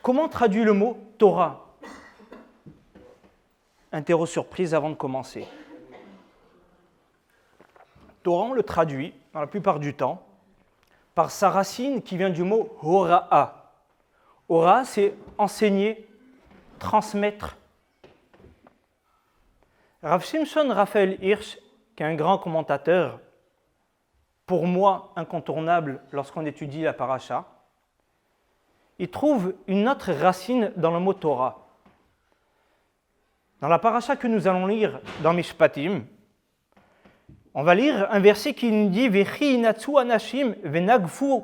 Comment traduit le mot Torah? Interro surprise avant de commencer. Torah, on le traduit, dans la plupart du temps, par sa racine qui vient du mot Hora'a. Hora'a, c'est enseigner, transmettre. Rav Shimshon Raphaël Hirsch, qui est un grand commentateur, pour moi incontournable lorsqu'on étudie la paracha, il trouve une autre racine dans le mot Torah. Dans la paracha que nous allons lire dans Mishpatim, on va lire un verset qui nous dit « Vechi inatsu anashim venagfu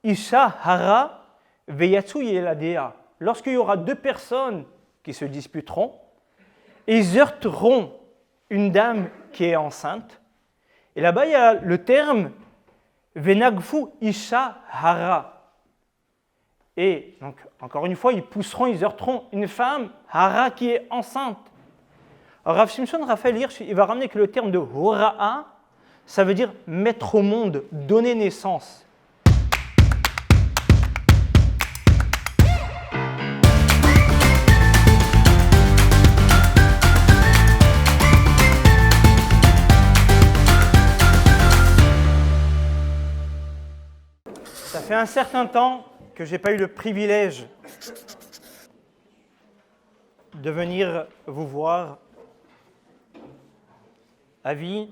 isha hara veyatsu yeladea » Lorsqu'il y aura deux personnes qui se disputeront, et ils heurteront une dame qui est enceinte. Et là-bas, il y a le terme « venagfu isha hara ». Et donc, encore une fois, ils heurteront une femme, hara, qui est enceinte. Alors, Rav Shimshon Raphaël Hirsch, il va ramener que le terme de hora'a, ça veut dire mettre au monde, donner naissance. Ça fait un certain temps que je n'ai pas eu le privilège de venir vous voir. Avi,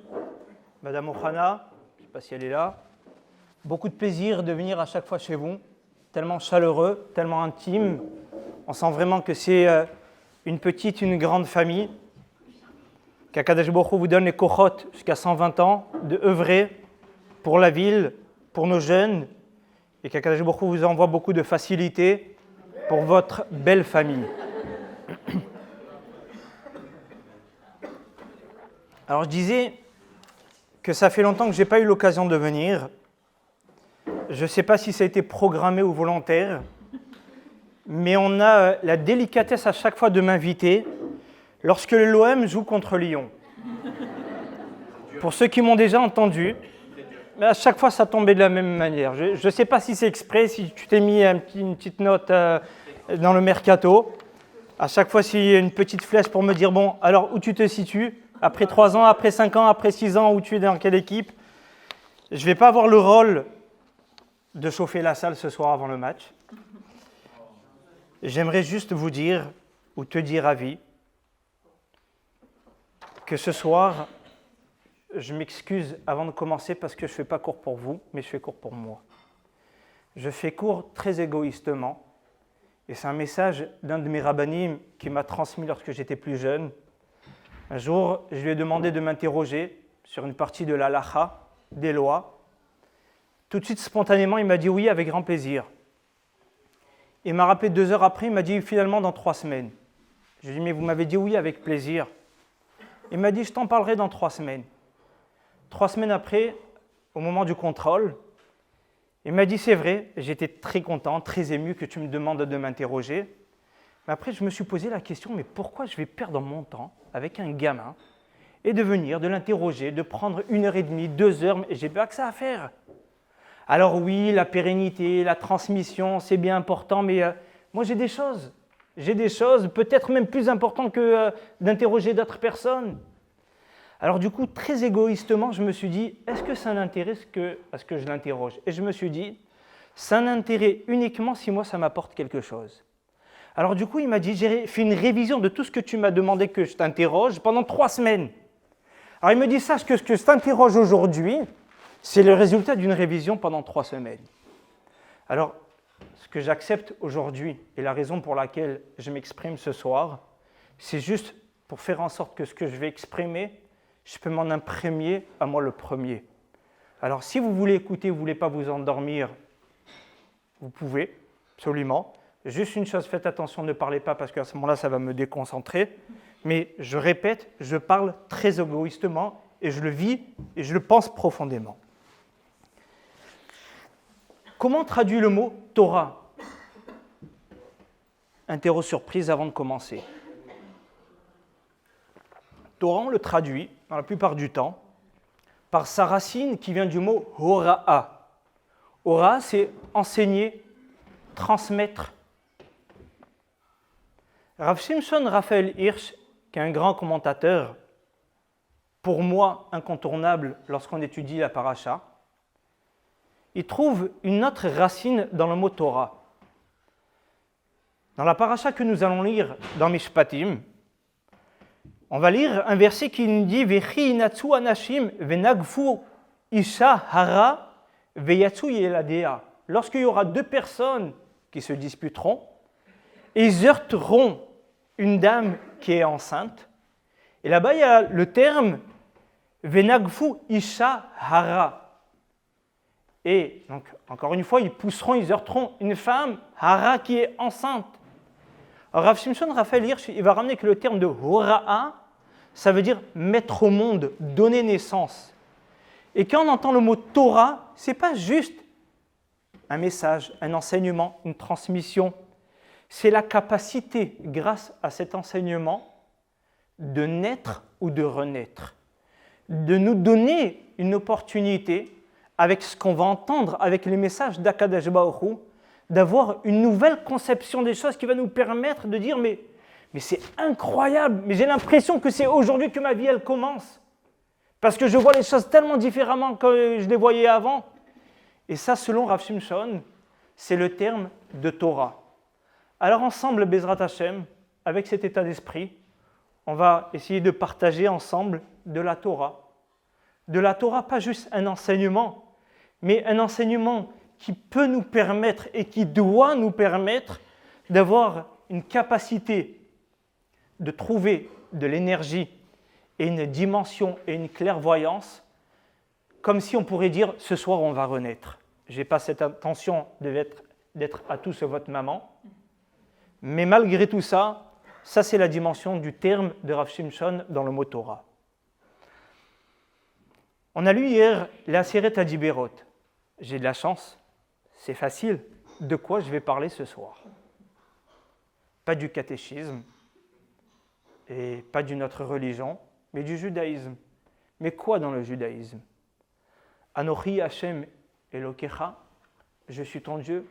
Madame Ohana, je ne sais pas si elle est là, beaucoup de plaisir de venir à chaque fois chez vous, tellement chaleureux, tellement intime. On sent vraiment que c'est une petite, une grande famille. Qu'Akadosh Baruch Hu vous donne les kochot jusqu'à 120 ans de œuvrer pour la ville, pour nos jeunes, et qu'Akadosh Baruch Hu vous envoie beaucoup de facilité pour votre belle famille. Alors je disais que ça fait longtemps que je n'ai pas eu l'occasion de venir. Je ne sais pas si ça a été programmé ou volontaire, mais on a la délicatesse à chaque fois de m'inviter lorsque l'OM joue contre Lyon. Pour ceux qui m'ont déjà entendu, à chaque fois ça tombait de la même manière. Je ne sais pas si c'est exprès, si tu t'es mis une petite note dans le mercato. À chaque fois, s'il y a une petite flèche pour me dire, bon, alors où tu te situes ? Après 3 ans, après 5 ans, après 6 ans, où tu es dans quelle équipe? Je ne vais pas avoir le rôle de chauffer la salle ce soir avant le match. J'aimerais juste vous dire, ou te dire Avi, que ce soir, je m'excuse avant de commencer parce que je ne fais pas court pour vous, mais je fais court pour moi. Je fais court très égoïstement, et c'est un message d'un de mes rabbanim qui m'a transmis lorsque j'étais plus jeune. Un jour, je lui ai demandé de m'interroger sur une partie de la halacha, des lois. Tout de suite, spontanément, il m'a dit oui, avec grand plaisir. Il m'a rappelé 2 heures après, il m'a dit finalement dans 3 semaines. Je lui ai dit mais vous m'avez dit oui, avec plaisir. Il m'a dit je t'en parlerai dans 3 semaines. 3 semaines après, au moment du contrôle, il m'a dit c'est vrai, j'étais très content, très ému que tu me demandes de m'interroger. Mais après, je me suis posé la question, mais pourquoi je vais perdre mon temps avec un gamin et de venir, de l'interroger, de prendre 1h30, 2 heures, et j'ai pas que ça à faire. Alors oui, la pérennité, la transmission, c'est bien important, mais moi j'ai des choses peut-être même plus importantes que d'interroger d'autres personnes. Alors du coup, très égoïstement, je me suis dit, est-ce que ça l'intéresse à ce que je l'interroge? Et je me suis dit, ça n'intéresse uniquement si moi ça m'apporte quelque chose. Alors du coup, il m'a dit, j'ai fait une révision de tout ce que tu m'as demandé que je t'interroge pendant 3 semaines. Alors il me dit, sache que ce que je t'interroge aujourd'hui, c'est le résultat d'une révision pendant 3 semaines. Alors, ce que j'accepte aujourd'hui et la raison pour laquelle je m'exprime ce soir, c'est juste pour faire en sorte que ce que je vais exprimer, je peux m'en imprégner à moi le premier. Alors si vous voulez écouter, vous ne voulez pas vous endormir, vous pouvez, absolument. Juste une chose, faites attention, ne parlez pas parce qu'à ce moment-là, ça va me déconcentrer. Mais je répète, je parle très égoïstement et je le vis et je le pense profondément. Comment traduit le mot Torah? Interro surprise avant de commencer. Torah, on le traduit, dans la plupart du temps, par sa racine qui vient du mot Hora'a. Hora'a, c'est enseigner, transmettre. Rav Shimshon Raphaël Hirsch, qui est un grand commentateur, pour moi incontournable lorsqu'on étudie la paracha, il trouve une autre racine dans le mot Torah. Dans la paracha que nous allons lire dans Mishpatim, on va lire un verset qui nous dit « Vechi inatsu anashim venagfu isha hara veyatsu yeladea » Lorsqu'il y aura deux personnes qui se disputeront, et ils heurteront une dame qui est enceinte, et là-bas il y a le terme « venagfu isha hara » et donc encore une fois ils pousseront, ils heurteront une femme hara qui est enceinte. Alors, Rav Shimshon Raphaël Hirsch, il va ramener que le terme de hora'a, ça veut dire mettre au monde, donner naissance. Et quand on entend le mot Torah, ce n'est pas juste un message, un enseignement, une transmission. C'est la capacité, grâce à cet enseignement, de naître ou de renaître. De nous donner une opportunité, avec ce qu'on va entendre, avec les messages d'Akadosh Baruch Hu, d'avoir une nouvelle conception des choses qui va nous permettre de dire mais c'est incroyable, mais j'ai l'impression que c'est aujourd'hui que ma vie elle commence. Parce que je vois les choses tellement différemment que je les voyais avant. Et ça, selon Rav Shimshon, c'est le terme de Torah. Alors ensemble, Bezrat Hashem, avec cet état d'esprit, on va essayer de partager ensemble de la Torah. De la Torah, pas juste un enseignement, mais un enseignement qui peut nous permettre et qui doit nous permettre d'avoir une capacité de trouver de l'énergie et une dimension et une clairvoyance, comme si on pourrait dire « ce soir on va renaître ». Je n'ai pas cette intention d'être à tous votre maman, mais malgré tout ça, ça c'est la dimension du terme de Rav Shimshon dans le mot Torah. On a lu hier la Seret Adiberot. J'ai de la chance. C'est facile. De quoi je vais parler ce soir? Pas du catéchisme et pas d'une autre religion, mais du judaïsme. Mais quoi dans le judaïsme? Anochi Hashem Elokecha, je suis ton Dieu.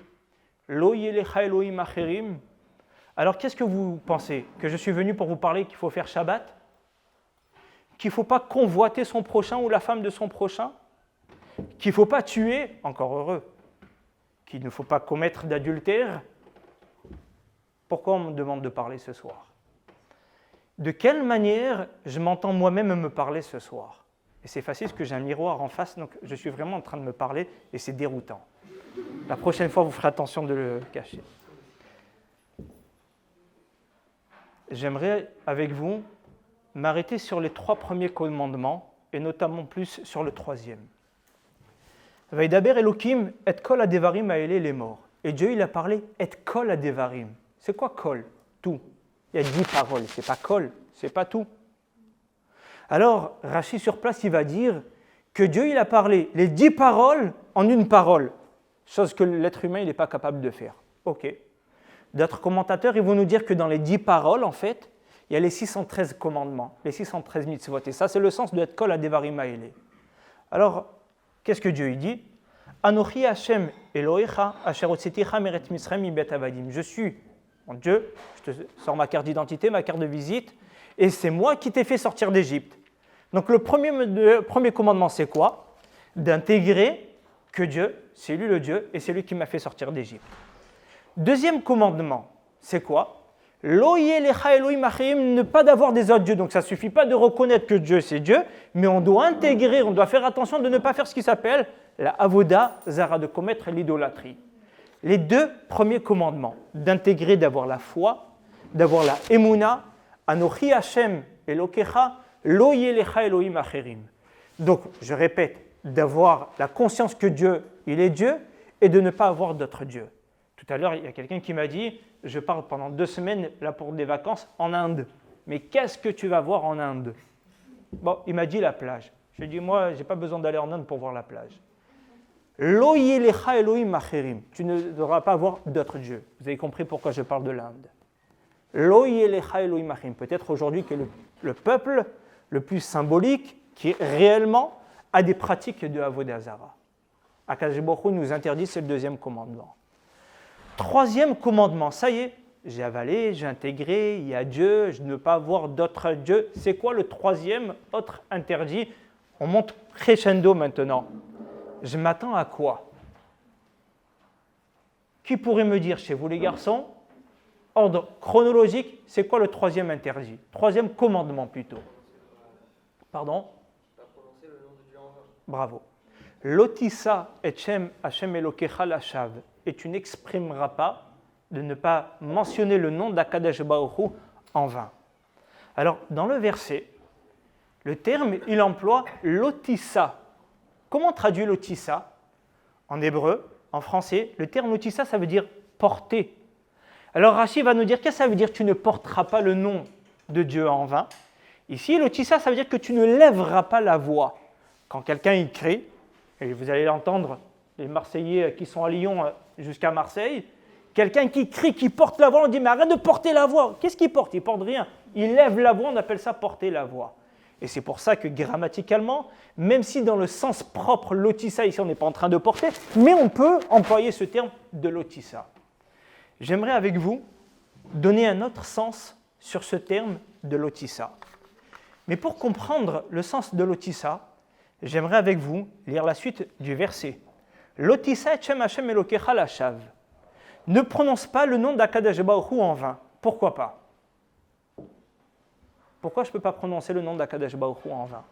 Lo yelecha Elohim acherim. Alors qu'est-ce que vous pensez? Que je suis venu pour vous parler qu'il faut faire Shabbat? Qu'il ne faut pas convoiter son prochain ou la femme de son prochain? Qu'il ne faut pas tuer? Encore heureux. Qu'il ne faut pas commettre d'adultère? Pourquoi on me demande de parler ce soir? De quelle manière je m'entends moi-même me parler ce soir? Et c'est facile parce que j'ai un miroir en face, donc je suis vraiment en train de me parler et c'est déroutant. La prochaine fois, vous ferez attention de le cacher. J'aimerais, avec vous, m'arrêter sur les 3 premiers commandements et notamment plus sur le 3e. Vaidaber Elohim et kol adevarim haele les morts. Et Dieu, il a parlé et kol adevarim. C'est quoi kol? Tout. Il y a 10 paroles. C'est pas kol, c'est pas tout. Alors, Rashi sur place, il va dire que Dieu, il a parlé les 10 paroles en une parole. Chose que l'être humain, il n'est pas capable de faire. Ok. D'autres commentateurs, ils vont nous dire que dans les 10 paroles, en fait, il y a les 613 commandements, les 613 mitzvot. Et ça, c'est le sens de et kol adevarim haele. Alors, qu'est-ce que Dieu dit? Anochi Hashem Elohecha asher hotzeticha meret Mitzrayim mibet avadim. Je suis mon Dieu, je te sors ma carte d'identité, ma carte de visite, et c'est moi qui t'ai fait sortir d'Égypte. Donc le premier commandement, c'est quoi? D'intégrer que Dieu, c'est lui le Dieu, et c'est lui qui m'a fait sortir d'Égypte. Deuxième commandement, c'est quoi? Lo yelecha Elohim acherim, ne pas d'avoir des autres dieux. Donc ça ne suffit pas de reconnaître que Dieu c'est Dieu, mais on doit intégrer, on doit faire attention de ne pas faire ce qui s'appelle la avoda zara, de commettre l'idolâtrie. Les 2 premiers commandements, d'intégrer, d'avoir la foi, d'avoir la emuna, anochi Hashem Elokecha, lo yelecha Elohim acherim. Donc je répète, d'avoir la conscience que Dieu, il est Dieu, et de ne pas avoir d'autres dieux. Tout à l'heure, il y a quelqu'un qui m'a dit « Je pars pendant 2 semaines là pour des vacances en Inde. Mais qu'est-ce que tu vas voir en Inde ?» Bon, il m'a dit la plage. Je lui ai dit « Moi, je n'ai pas besoin d'aller en Inde pour voir la plage. » Lo yelecha Elohim acherim. Tu ne devras pas avoir d'autres dieux. Vous avez compris pourquoi je parle de l'Inde. Lo yelecha Elohim acherim. Peut-être aujourd'hui que le peuple le plus symbolique qui réellement a des pratiques de avodah zara. Akadosh Baruch Hu nous interdit, c'est le 2e commandement. 3e commandement, ça y est, j'ai avalé, j'ai intégré, il y a Dieu, je ne veux pas voir d'autres dieux. C'est quoi le troisième autre interdit? On monte crescendo maintenant. Je m'attends à quoi? Qui pourrait me dire chez vous les garçons, ordre chronologique, c'est quoi le troisième interdit? Troisième commandement plutôt. Pardon? Bravo. Lotissa etchem Hashem Elokecha lashav. Et tu n'exprimeras pas de ne pas mentionner le nom d'Akadosh Baruch Hu en vain. Alors, dans le verset, le terme, il emploie lotissa. Comment on traduit lotissa? En hébreu, en français, le terme lotissa, ça veut dire porter. Alors, Rashi va nous dire qu'est-ce que ça veut dire tu ne porteras pas le nom de Dieu en vain. Ici, lotissa, ça veut dire que tu ne lèveras pas la voix. Quand quelqu'un y crie, et vous allez l'entendre, les Marseillais qui sont à Lyon jusqu'à Marseille, quelqu'un qui crie, qui porte la voix, on dit mais arrête de porter la voix. Qu'est-ce qu'il porte? Il ne porte rien. Il lève la voix, on appelle ça porter la voix. Et c'est pour ça que grammaticalement, même si dans le sens propre, lotissa, ici on n'est pas en train de porter, mais on peut employer ce terme de lotissa. J'aimerais avec vous donner un autre sens sur ce terme de lotissa. Mais pour comprendre le sens de lotissa, j'aimerais avec vous lire la suite du verset. Lotissa etchem Hashem Elokecha lashav. Ne prononce pas le nom d'Akadosh Baruch Hu en vain. Pourquoi pas? Pourquoi je ne peux pas prononcer le nom d'Akadosh Baruch Hu en vain?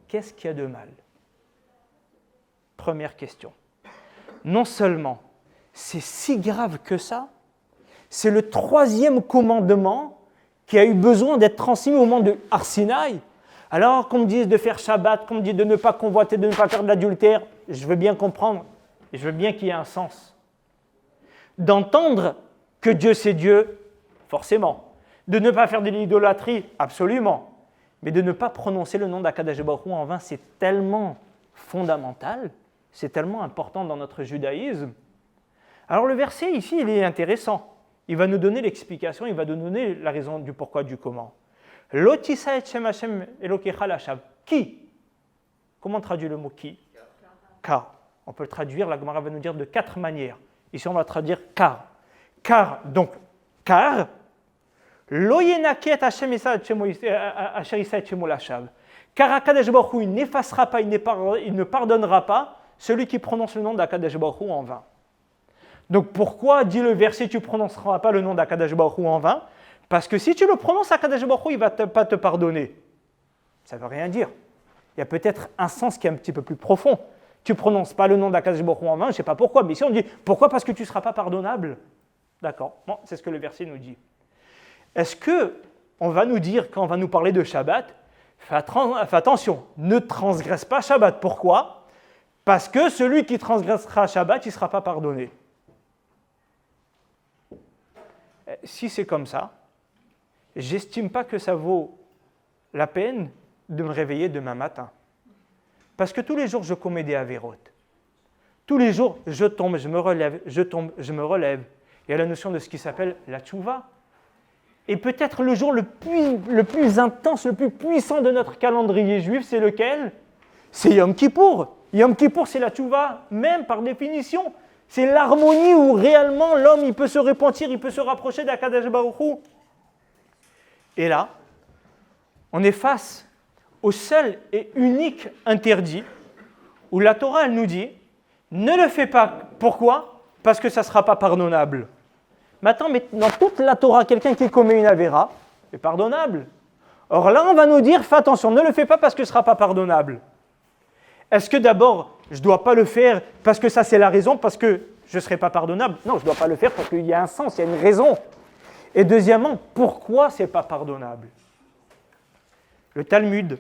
Qu'est-ce qu'il y a de mal? Première question. Non seulement c'est si grave que ça, c'est le troisième commandement qui a eu besoin d'être transmis au moment de Har Sinaï. Alors qu'on me dise de faire Shabbat, qu'on me dise de ne pas convoiter, de ne pas faire de l'adultère, je veux bien comprendre, et je veux bien qu'il y ait un sens. D'entendre que Dieu c'est Dieu, forcément. De ne pas faire de l'idolâtrie, absolument. Mais de ne pas prononcer le nom d'Akadosh Baruch Hu en vain, c'est tellement fondamental, c'est tellement important dans notre judaïsme. Alors le verset ici, il est intéressant. Il va nous donner l'explication, il va nous donner la raison du pourquoi, du comment. Lotissa etchem Hashem Elokecha lashav. Qui? Comment on traduit le mot qui? Car. On peut le traduire, la Gemara va nous dire de 4 manières. Ici, on va traduire car. Car, donc, car, lo yenaket Hashem asher issa etchemo lashav. Car Akadosh Baruch Hu, il n'effacera pas, il ne pardonnera pas celui qui prononce le nom d'Akadosh Baruch Hu en vain. Donc, pourquoi, dit le verset, tu ne prononceras pas le nom d'Akadosh Baruch Hu en vain? Parce que si tu le prononces, Akadosh Baruch Hu, il ne va pas te pardonner. Ça ne veut rien dire. Il y a peut-être un sens qui est un petit peu plus profond. Tu ne prononces pas le nom d'Akadosh Baruch Hu en vain, je ne sais pas pourquoi, mais ici on dit pourquoi? Parce que tu ne seras pas pardonnable. D'accord, bon, c'est ce que le verset nous dit. Est-ce qu'on va nous dire, quand on va nous parler de Shabbat, fais attention, ne transgresse pas Shabbat. Pourquoi? Parce que celui qui transgressera Shabbat, il ne sera pas pardonné. Si c'est comme ça, j'estime pas que ça vaut la peine de me réveiller demain matin. Parce que tous les jours, je commets des avérotes. Tous les jours, je tombe, je me relève, je tombe, je me relève. Il y a la notion de ce qui s'appelle la tchouva. Et peut-être le jour le plus intense, le plus puissant de notre calendrier juif, c'est lequel? C'est Yom Kippour. Yom Kippour, c'est la tchouva, même par définition. C'est l'harmonie où réellement l'homme il peut se repentir, il peut se rapprocher d'Akadosh Baruch Hu. Et là, on est face au seul et unique interdit où la Torah elle nous dit ne le fais pas. Pourquoi? Parce que ça ne sera pas pardonnable. Maintenant, mais dans toute la Torah, quelqu'un qui commet une avéra est pardonnable. Or là, on va nous dire fais attention, ne le fais pas parce que ce ne sera pas pardonnable. Est-ce que d'abord, je ne dois pas le faire parce que ça c'est la raison, parce que je ne serai pas pardonnable? Non, je ne dois pas le faire parce qu'il y a un sens, il y a une raison. Et deuxièmement, pourquoi ce n'est pas pardonnable? Le Talmud,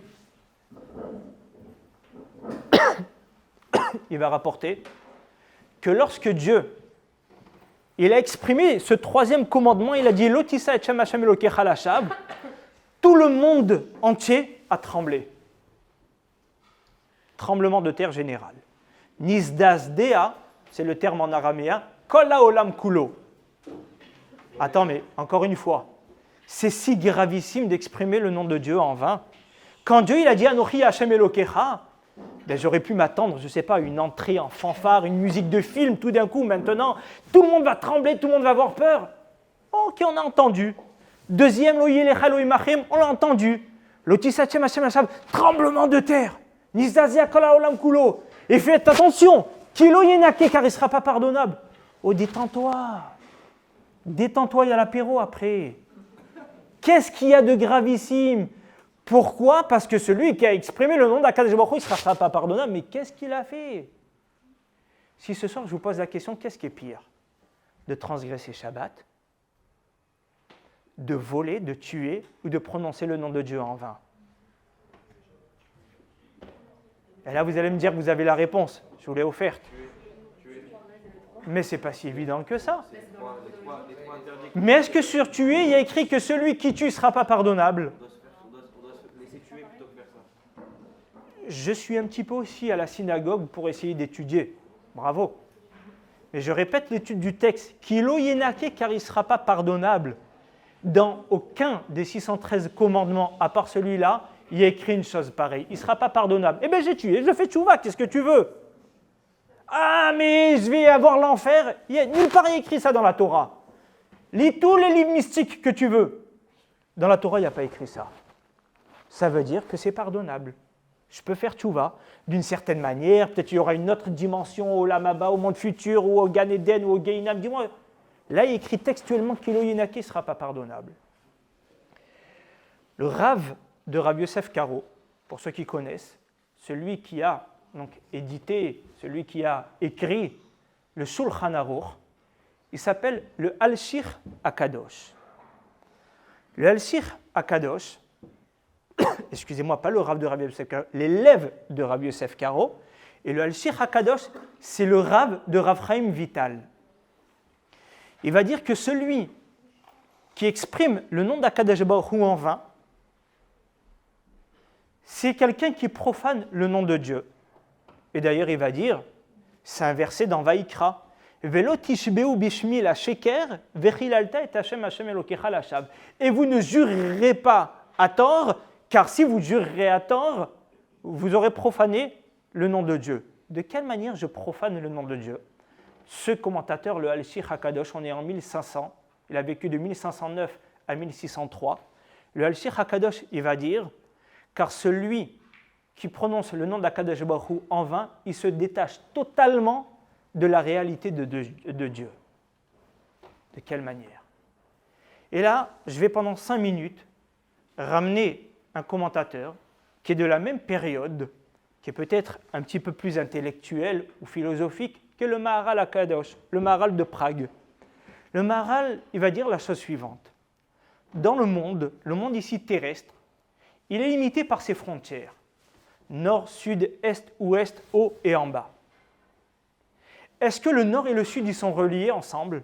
il va rapporter que lorsque Dieu il a exprimé ce troisième commandement, il a dit Lotissa etchem Hashem Elokecha lashav, tout le monde entier a tremblé. Tremblement de terre général. Nisdas dea, c'est le terme en araméen, kol haolam kulo. Attends, mais encore une fois, c'est si gravissime d'exprimer le nom de Dieu en vain. Quand Dieu il a dit Anochi Hashem Elokecha, Ben, j'aurais pu m'attendre, je ne sais pas, une entrée en fanfare, une musique de film, tout d'un coup, maintenant, tout le monde va trembler, tout le monde va avoir peur. Ok, on a entendu. Deuxième, on l'a entendu. Tremblement de terre. Et faites attention, car il ne sera pas pardonnable. Oh, détends-toi. Détends-toi, il y a l'apéro après. Qu'est-ce qu'il y a de gravissime? Pourquoi? Parce que celui qui a exprimé le nom d'Akadosh Baruch Hu, il ne sera pas pardonnable. Mais qu'est-ce qu'il a fait? Si ce soir je vous pose la question, qu'est-ce qui est pire? De transgresser Shabbat, de voler, de tuer ou de prononcer le nom de Dieu en vain? Et là, vous allez me dire que vous avez la réponse. Je vous l'ai offerte. Mais ce n'est pas si évident que ça. Mais est-ce que sur tuer, il y a écrit que celui qui tue ne sera pas pardonnable? Je suis un petit peu aussi à la synagogue pour essayer d'étudier. Bravo. Mais je répète l'étude du texte. Kilo yenake, car il ne sera pas pardonnable. Dans aucun des 613 commandements, à part celui-là, il y a écrit une chose pareille. Il ne sera pas pardonnable. Eh bien, j'ai tué, je fais tchouva, qu'est-ce que tu veux? Ah, mais je vais avoir l'enfer. Nulle part il y a écrit ça dans la Torah. Lis tous les livres mystiques que tu veux. Dans la Torah, il n'y a pas écrit ça. Ça veut dire que c'est pardonnable. Je peux faire tchouva d'une certaine manière. Peut-être qu'il y aura une autre dimension au Lamaba, au monde futur, ou au Gan Eden, ou au Gainam. Dis-moi, là, il est écrit textuellement que l'Oyenake ne sera pas pardonnable. Le Rav de Rabbi Yosef Karo, pour ceux qui connaissent, celui qui a donc édité, celui qui a écrit le Shulchan Aruch, il s'appelle le Al-Shir HaKadosh. Le Al-Shir HaKadosh, excusez-moi, pas le Rav de Rabbi Yosef Karo, l'élève de Rabbi Yosef Karo, et le Al-Shir HaKadosh, c'est le Rav de Rav Chaim Vital. Il va dire que celui qui exprime le nom d'Akadosh Baruch Hu en vain, c'est quelqu'un qui profane le nom de Dieu. Et d'ailleurs, il va dire, c'est un verset dans Vaïkra, Velo tishbeu bishmi la sheker, vechilalta et Hashem Hashem Elokecha lashav. Et vous ne jurerez pas à tort, car si vous jurerez à tort, vous aurez profané le nom de Dieu. De quelle manière je profane le nom de Dieu? Ce commentateur, le Al-Shir HaKadosh, on est en 1500, il a vécu de 1509 à 1603. Le Al-Shir HaKadosh, il va dire, car celui qui prononce le nom d'Akadosh Baruch Hu en vain, il se détache totalement de la réalité de Dieu. De quelle manière? Et là, je vais pendant 5 minutes ramener un commentateur qui est de la même période, qui est peut-être un petit peu plus intellectuel ou philosophique que le Maharal HaKadosh, le Maharal de Prague. Le Maharal, il va dire la chose suivante. Dans le monde ici terrestre, il est limité par ses frontières. Nord, sud, est, ouest, haut et en bas. Est-ce que le nord et le sud ils sont reliés ensemble?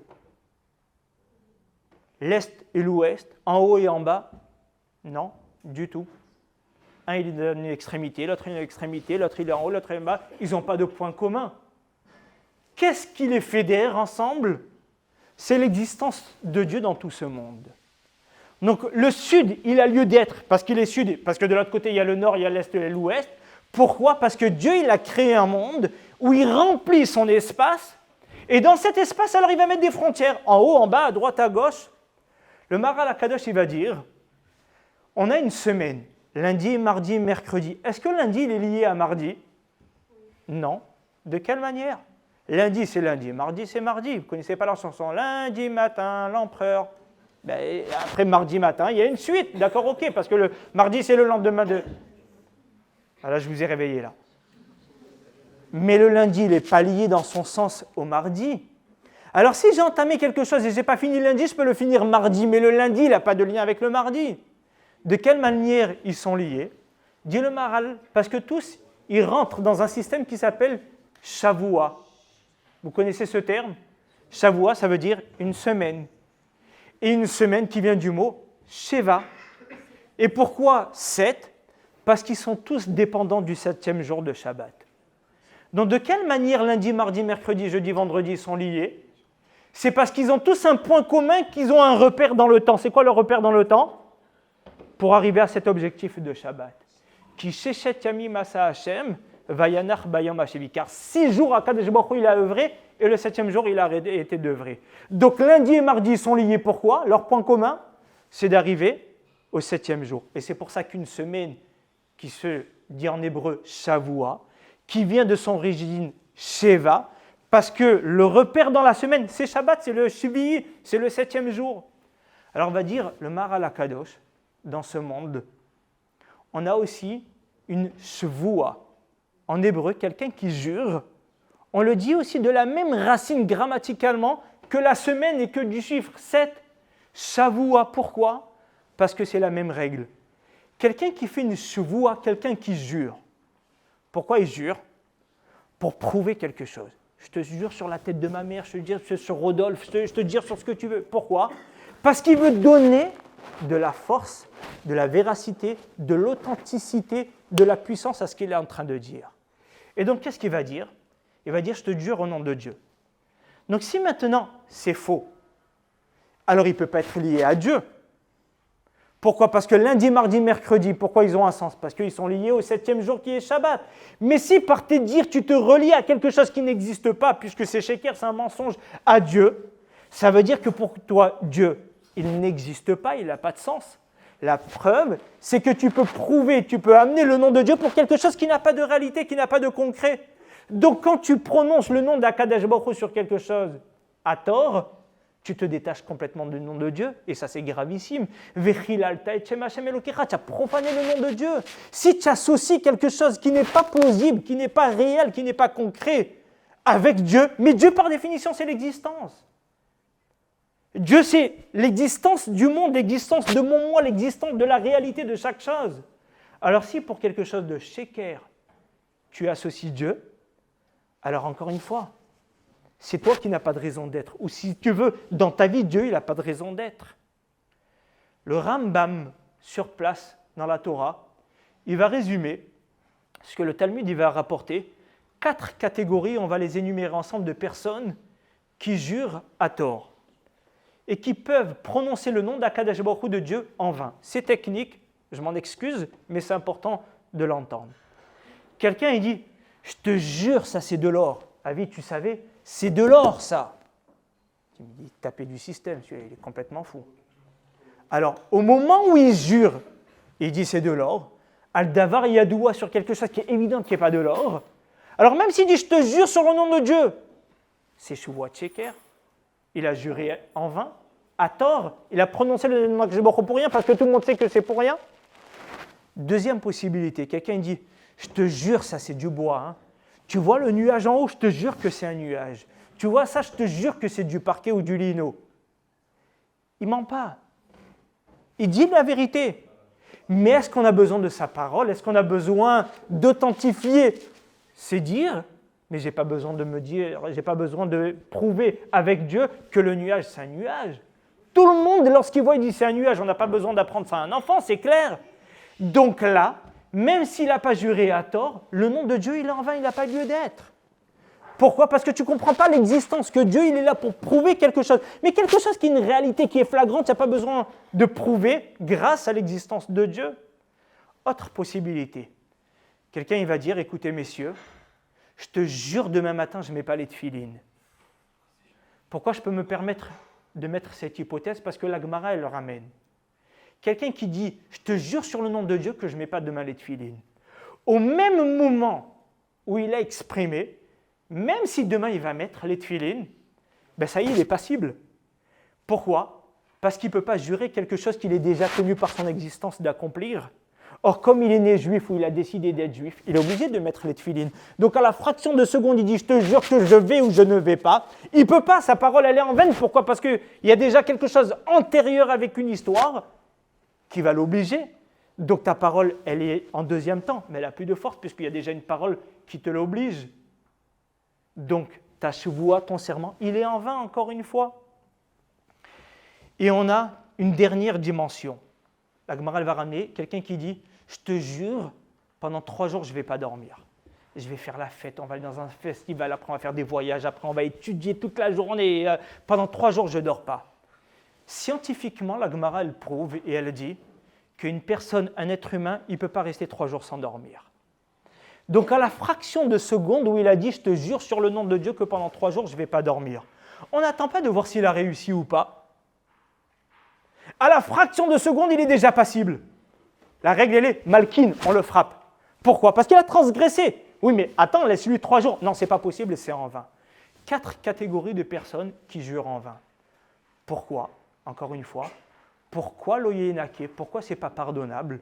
L'est et l'ouest, en haut et en bas? Non, du tout. Un il est dans une extrémité, l'autre il est dans une extrémité, l'autre il est en haut, l'autre il est en bas. Ils n'ont pas de point commun. Qu'est-ce qui les fédère ensemble? C'est l'existence de Dieu dans tout ce monde. Donc le sud, il a lieu d'être parce qu'il est sud, parce que de l'autre côté il y a le nord, il y a l'est et l'ouest. Pourquoi? Parce que Dieu il a créé un monde où il remplit son espace, et dans cet espace, alors il va mettre des frontières, en haut, en bas, à droite, à gauche. Le Maharal HaKadosh, il va dire, on a une semaine, lundi, mardi, mercredi. Est-ce que lundi, il est lié à mardi? Non. De quelle manière? Lundi, c'est lundi, mardi, c'est mardi. Vous ne connaissez pas la chanson? Lundi matin, l'empereur. Ben, après mardi matin, il y a une suite. D'accord, ok, parce que le mardi, c'est le lendemain de... Ah là, je vous ai réveillé, là. Mais le lundi, il n'est pas lié dans son sens au mardi. Alors, si j'ai entamé quelque chose et je n'ai pas fini lundi, je peux le finir mardi, mais le lundi, il n'a pas de lien avec le mardi. De quelle manière ils sont liés? Dit le Maharal, parce que tous, ils rentrent dans un système qui s'appelle Shavua. Vous connaissez ce terme? Shavua, ça veut dire une semaine. Et une semaine qui vient du mot Sheva. Et pourquoi 7? Parce qu'ils sont tous dépendants du 7e jour de Shabbat. Donc de quelle manière lundi, mardi, mercredi, jeudi, vendredi sont liés? C'est parce qu'ils ont tous un point commun, qu'ils ont un repère dans le temps. C'est quoi le repère dans le temps? Pour arriver à cet objectif de Shabbat. Ki sheshet yamim asa Hashem, Vayanach bayom hashevi. Car 6 jours, Akadosh Baruch Hu, il a œuvré, et le 7e jour, il a arrêté d'œuvrer. Donc lundi et mardi sont liés. Pourquoi? Leur point commun, c'est d'arriver au 7e jour. Et c'est pour ça qu'une semaine qui se dit en hébreu Shavua, qui vient de son origine Sheva, parce que le repère dans la semaine, c'est Shabbat, c'est le Shvi'i, c'est le 7e jour. Alors on va dire, le Maharal HaKadosh, dans ce monde, on a aussi une Shvua. En hébreu, quelqu'un qui jure, on le dit aussi de la même racine grammaticalement que la semaine et que du chiffre 7. Shavua, pourquoi? Parce que c'est la même règle. Quelqu'un qui fait une Shvua, quelqu'un qui jure. Pourquoi il jure? Pour prouver quelque chose. Je te jure sur la tête de ma mère, je te jure sur Rodolphe, je te jure sur ce que tu veux. Pourquoi? Parce qu'il veut donner de la force, de la véracité, de l'authenticité, de la puissance à ce qu'il est en train de dire. Et donc, qu'est-ce qu'il va dire? Il va dire, je te jure au nom de Dieu. Donc, si maintenant c'est faux, alors il ne peut pas être lié à Dieu. Pourquoi? Parce que lundi, mardi, mercredi, pourquoi ils ont un sens? Parce qu'ils sont liés au 7e jour qui est Shabbat. Mais si par tes dires, tu te relis à quelque chose qui n'existe pas, puisque c'est Sheker, c'est un mensonge à Dieu, ça veut dire que pour toi, Dieu, il n'existe pas, il n'a pas de sens. La preuve, c'est que tu peux prouver, tu peux amener le nom de Dieu pour quelque chose qui n'a pas de réalité, qui n'a pas de concret. Donc quand tu prononces le nom d'Akadosh Baruch Hu sur quelque chose à tort, tu te détaches complètement du nom de Dieu, et ça c'est gravissime. Tu as profané le nom de Dieu. Si tu associes quelque chose qui n'est pas plausible, qui n'est pas réel, qui n'est pas concret avec Dieu, mais Dieu par définition c'est l'existence. Dieu c'est l'existence du monde, l'existence de mon moi, l'existence de la réalité de chaque chose. Alors si pour quelque chose de sheker, tu associes Dieu, alors encore une fois, c'est toi qui n'as pas de raison d'être. Ou si tu veux, dans ta vie, Dieu, il n'a pas de raison d'être. Le Rambam, sur place, dans la Torah, il va résumer ce que le Talmud il va rapporter. 4 catégories, on va les énumérer ensemble, de personnes qui jurent à tort et qui peuvent prononcer le nom d'Akadosh Baruch Hu de Dieu en vain. C'est technique, je m'en excuse, mais c'est important de l'entendre. Quelqu'un, il dit, je te jure, ça c'est de l'or. Avis, tu savais, c'est de l'or, ça. Tu me dis, taper du système, celui-là, il est complètement fou. Alors, au moment où il jure, il dit c'est de l'or, Al-Davar Yadoua sur quelque chose qui est évident qui n'est pas de l'or. Alors, même s'il dit, je te jure sur le nom de Dieu, c'est Shavua Sheker. Il a juré en vain, à tort. Il a prononcé le nom de Dieu pour rien, parce que tout le monde sait que c'est pour rien. Deuxième possibilité, quelqu'un dit, je te jure, ça c'est du bois, hein. Tu vois le nuage en haut, je te jure que c'est un nuage. Tu vois ça, je te jure que c'est du parquet ou du lino. Il ne ment pas. Il dit la vérité. Mais est-ce qu'on a besoin de sa parole? Est-ce qu'on a besoin d'authentifier ses dires? Mais je n'ai pas besoin de me dire, je n'ai pas besoin de prouver avec Dieu que le nuage, c'est un nuage. Tout le monde, lorsqu'il voit, il dit c'est un nuage. On n'a pas besoin d'apprendre ça à un enfant, c'est clair. Donc là, même s'il n'a pas juré à tort, le nom de Dieu, il est en vain, il n'a pas lieu d'être. Pourquoi? Parce que tu ne comprends pas l'existence, que Dieu, il est là pour prouver quelque chose. Mais quelque chose qui est une réalité, qui est flagrante, tu n'as pas besoin de prouver grâce à l'existence de Dieu. Autre possibilité. Quelqu'un, il va dire, écoutez messieurs, je te jure, demain matin, je ne mets pas les tefilines. Pourquoi je peux me permettre de mettre cette hypothèse? Parce que la Gemara, elle le ramène. Quelqu'un qui dit, je te jure sur le nom de Dieu que je ne mets pas demain les tefilines. Au même moment où il a exprimé, même si demain il va mettre les tefilines, ben ça y est, il est passible. Pourquoi? Parce qu'il ne peut pas jurer quelque chose qu'il est déjà tenu par son existence d'accomplir. Or, comme il est né juif ou il a décidé d'être juif, il est obligé de mettre les tefilines. Donc, à la fraction de seconde, il dit, je te jure que je vais ou je ne vais pas. Il ne peut pas, sa parole, elle est en vaine. Pourquoi? Parce qu'il y a déjà quelque chose antérieur avec une histoire qui va l'obliger. Donc ta parole, elle est en deuxième temps, mais elle n'a plus de force puisqu'il y a déjà une parole qui te l'oblige. Donc ta chevoua, ton serment, il est en vain encore une fois. Et on a une dernière dimension. La Gemara va ramener quelqu'un qui dit, je te jure, pendant 3 jours, je ne vais pas dormir. Je vais faire la fête, on va aller dans un festival, après on va faire des voyages, après on va étudier toute la journée. Pendant 3 jours, je ne dors pas. Scientifiquement, la Gemara, elle prouve et elle dit qu'une personne, un être humain, il ne peut pas rester 3 jours sans dormir. Donc à la fraction de seconde où il a dit « je te jure sur le nom de Dieu que pendant 3 jours je ne vais pas dormir », on n'attend pas de voir s'il a réussi ou pas. À la fraction de seconde, il est déjà passible. La règle, elle est malkin, on le frappe. Pourquoi? Parce qu'il a transgressé. Oui, mais attends, laisse-lui 3 jours. Non, ce n'est pas possible, c'est en vain. 4 catégories de personnes qui jurent en vain. Pourquoi? Encore une fois, pourquoi l'oyenake? Pourquoi ce n'est pas pardonnable?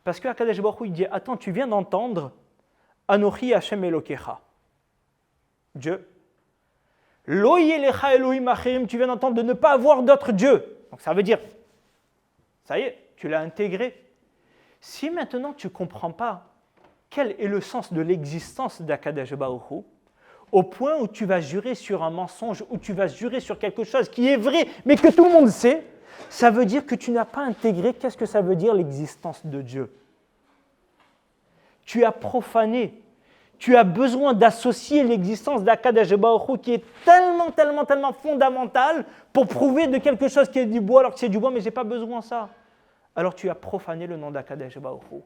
Parce que Akadosh Baruch Hu, il dit, attends, tu viens d'entendre Anochi Hashem Elokecha. Dieu. Lo yelecha Elohim acherim, tu viens d'entendre de ne pas avoir d'autres dieux. Donc ça veut dire, ça y est, tu l'as intégré. Si maintenant tu ne comprends pas quel est le sens de l'existence d'Akadosh Baruch Hu, au point où tu vas jurer sur un mensonge, où tu vas jurer sur quelque chose qui est vrai, mais que tout le monde sait, ça veut dire que tu n'as pas intégré qu'est-ce que ça veut dire l'existence de Dieu. Tu as profané. Tu as besoin d'associer l'existence d'Akadosh Baruch Hu qui est tellement fondamentale pour prouver de quelque chose qui est du bois alors que c'est du bois, mais je n'ai pas besoin de ça. Alors tu as profané le nom d'Akadosh Baruch Hu.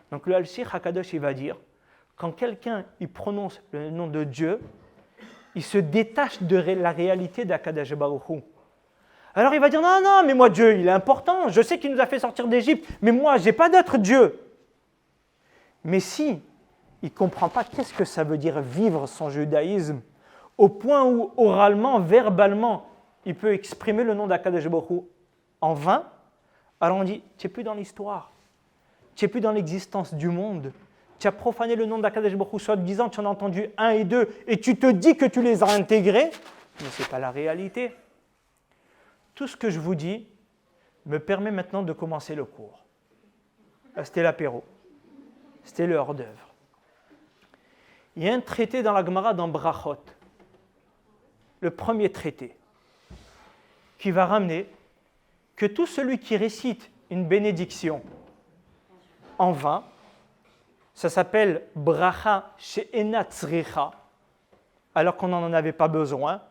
Donc le Al-Sir Hakadosh, il va dire, quand quelqu'un il prononce le nom de Dieu, il se détache de la réalité d'Akadosh Baruch Hu. Alors il va dire, non, mais moi Dieu, il est important, je sais qu'il nous a fait sortir d'Égypte, mais moi, je n'ai pas d'autre Dieu. Mais si il ne comprend pas qu'est-ce que ça veut dire vivre son judaïsme, au point où oralement, verbalement, il peut exprimer le nom d'Akadosh Baruch Hu en vain, alors on dit, tu n'es plus dans l'histoire, tu n'es plus dans l'existence du monde, tu as profané le nom d'Akadosh Baruch Hu, soit disant tu en as entendu 1 et 2, et tu te dis que tu les as intégrés, mais ce n'est pas la réalité. Tout ce que je vous dis me permet maintenant de commencer le cours. C'était l'apéro, c'était le hors-d'œuvre. Il y a un traité dans la Gemara, dans Brachot, le premier traité, qui va ramener que tout celui qui récite une bénédiction en vain, ça s'appelle bracha she'ena tzricha, alors qu'on n'en avait pas besoin,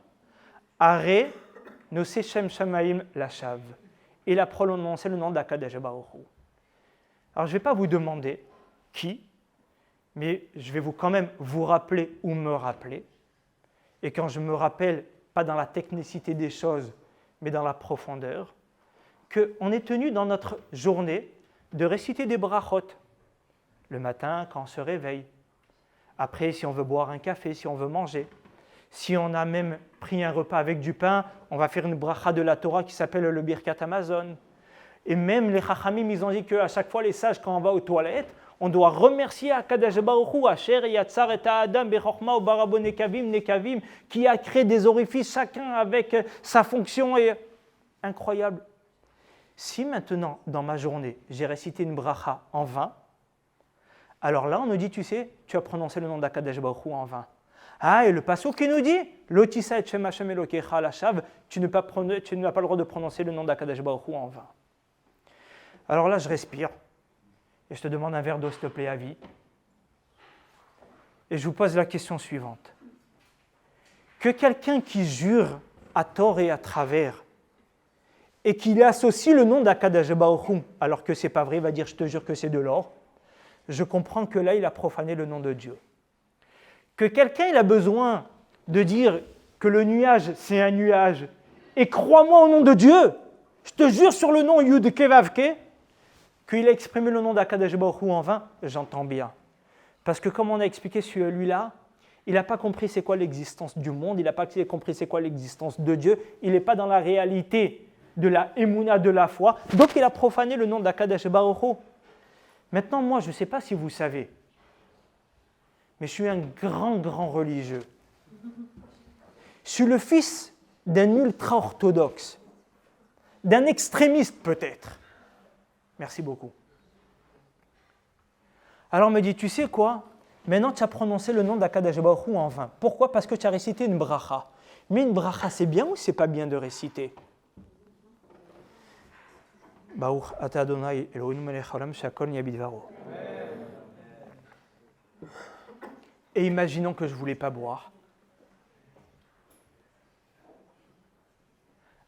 are nosé shem shamaim lashav. Il a prononcé le nom d'Akadosh Baruch Hu. Alors je ne vais pas vous demander qui, mais je vais quand même vous rappeler ou me rappeler. Et quand je me rappelle, pas dans la technicité des choses, mais dans la profondeur, qu'on est tenu dans notre journée de réciter des brachot. Le matin, quand on se réveille. Après, si on veut boire un café, si on veut manger. Si on a même pris un repas avec du pain, on va faire une bracha de la Torah qui s'appelle le Birkat Hamazon. Et même les Chachamim, ils ont dit qu'à chaque fois, les sages, quand on va aux toilettes, on doit remercier Akadosh Baruch Hu, Asher Yatzar et Adam Bechokma Ubarabo Nekavim, qui a créé des orifices, chacun avec sa fonction. Et incroyable. Si maintenant, dans ma journée, j'ai récité une bracha en vain, alors là, on nous dit, tu sais, tu as prononcé le nom d'Akadosh Baruch Hu en vain. Ah, et le passouk qui nous dit, Lotisa et Shem Hashem Elokecha Lashav, tu n'as pas le droit de prononcer le nom d'Akadosh Baruch Hu en vain. Alors là, je respire. Et je te demande un verre d'eau, s'il te plaît, à vie. Et je vous pose la question suivante. Que quelqu'un qui jure à tort et à travers, et qu'il associe le nom d'Akadosh Baruch Hu, alors que ce n'est pas vrai, il va dire, je te jure que c'est de l'or, je comprends que là, il a profané le nom de Dieu. Que quelqu'un il a besoin de dire que le nuage, c'est un nuage, et crois-moi au nom de Dieu, je te jure sur le nom Yud Kevavke, qu'il a exprimé le nom d'Akadosh Baruch Hu en vain, j'entends bien. Parce que comme on a expliqué celui-là, il n'a pas compris c'est quoi l'existence du monde, il n'a pas compris c'est quoi l'existence de Dieu, il n'est pas dans la réalité de la émouna, de la foi, donc il a profané le nom d'Akadosh Baruch Hu. Maintenant, moi, je ne sais pas si vous savez, mais je suis un grand religieux. Je suis le fils d'un ultra-orthodoxe, d'un extrémiste peut-être. Merci beaucoup. Alors on me dit, tu sais quoi? Maintenant tu as prononcé le nom d'Akadosh Baruch Hu en vain. Pourquoi? Parce que tu as récité une bracha. Mais une bracha, c'est bien ou c'est pas bien de réciter? Baruch ata Adonai Eloheinu melech haolam she'akol nהיה bidvaro. Et imaginons que je ne voulais pas boire.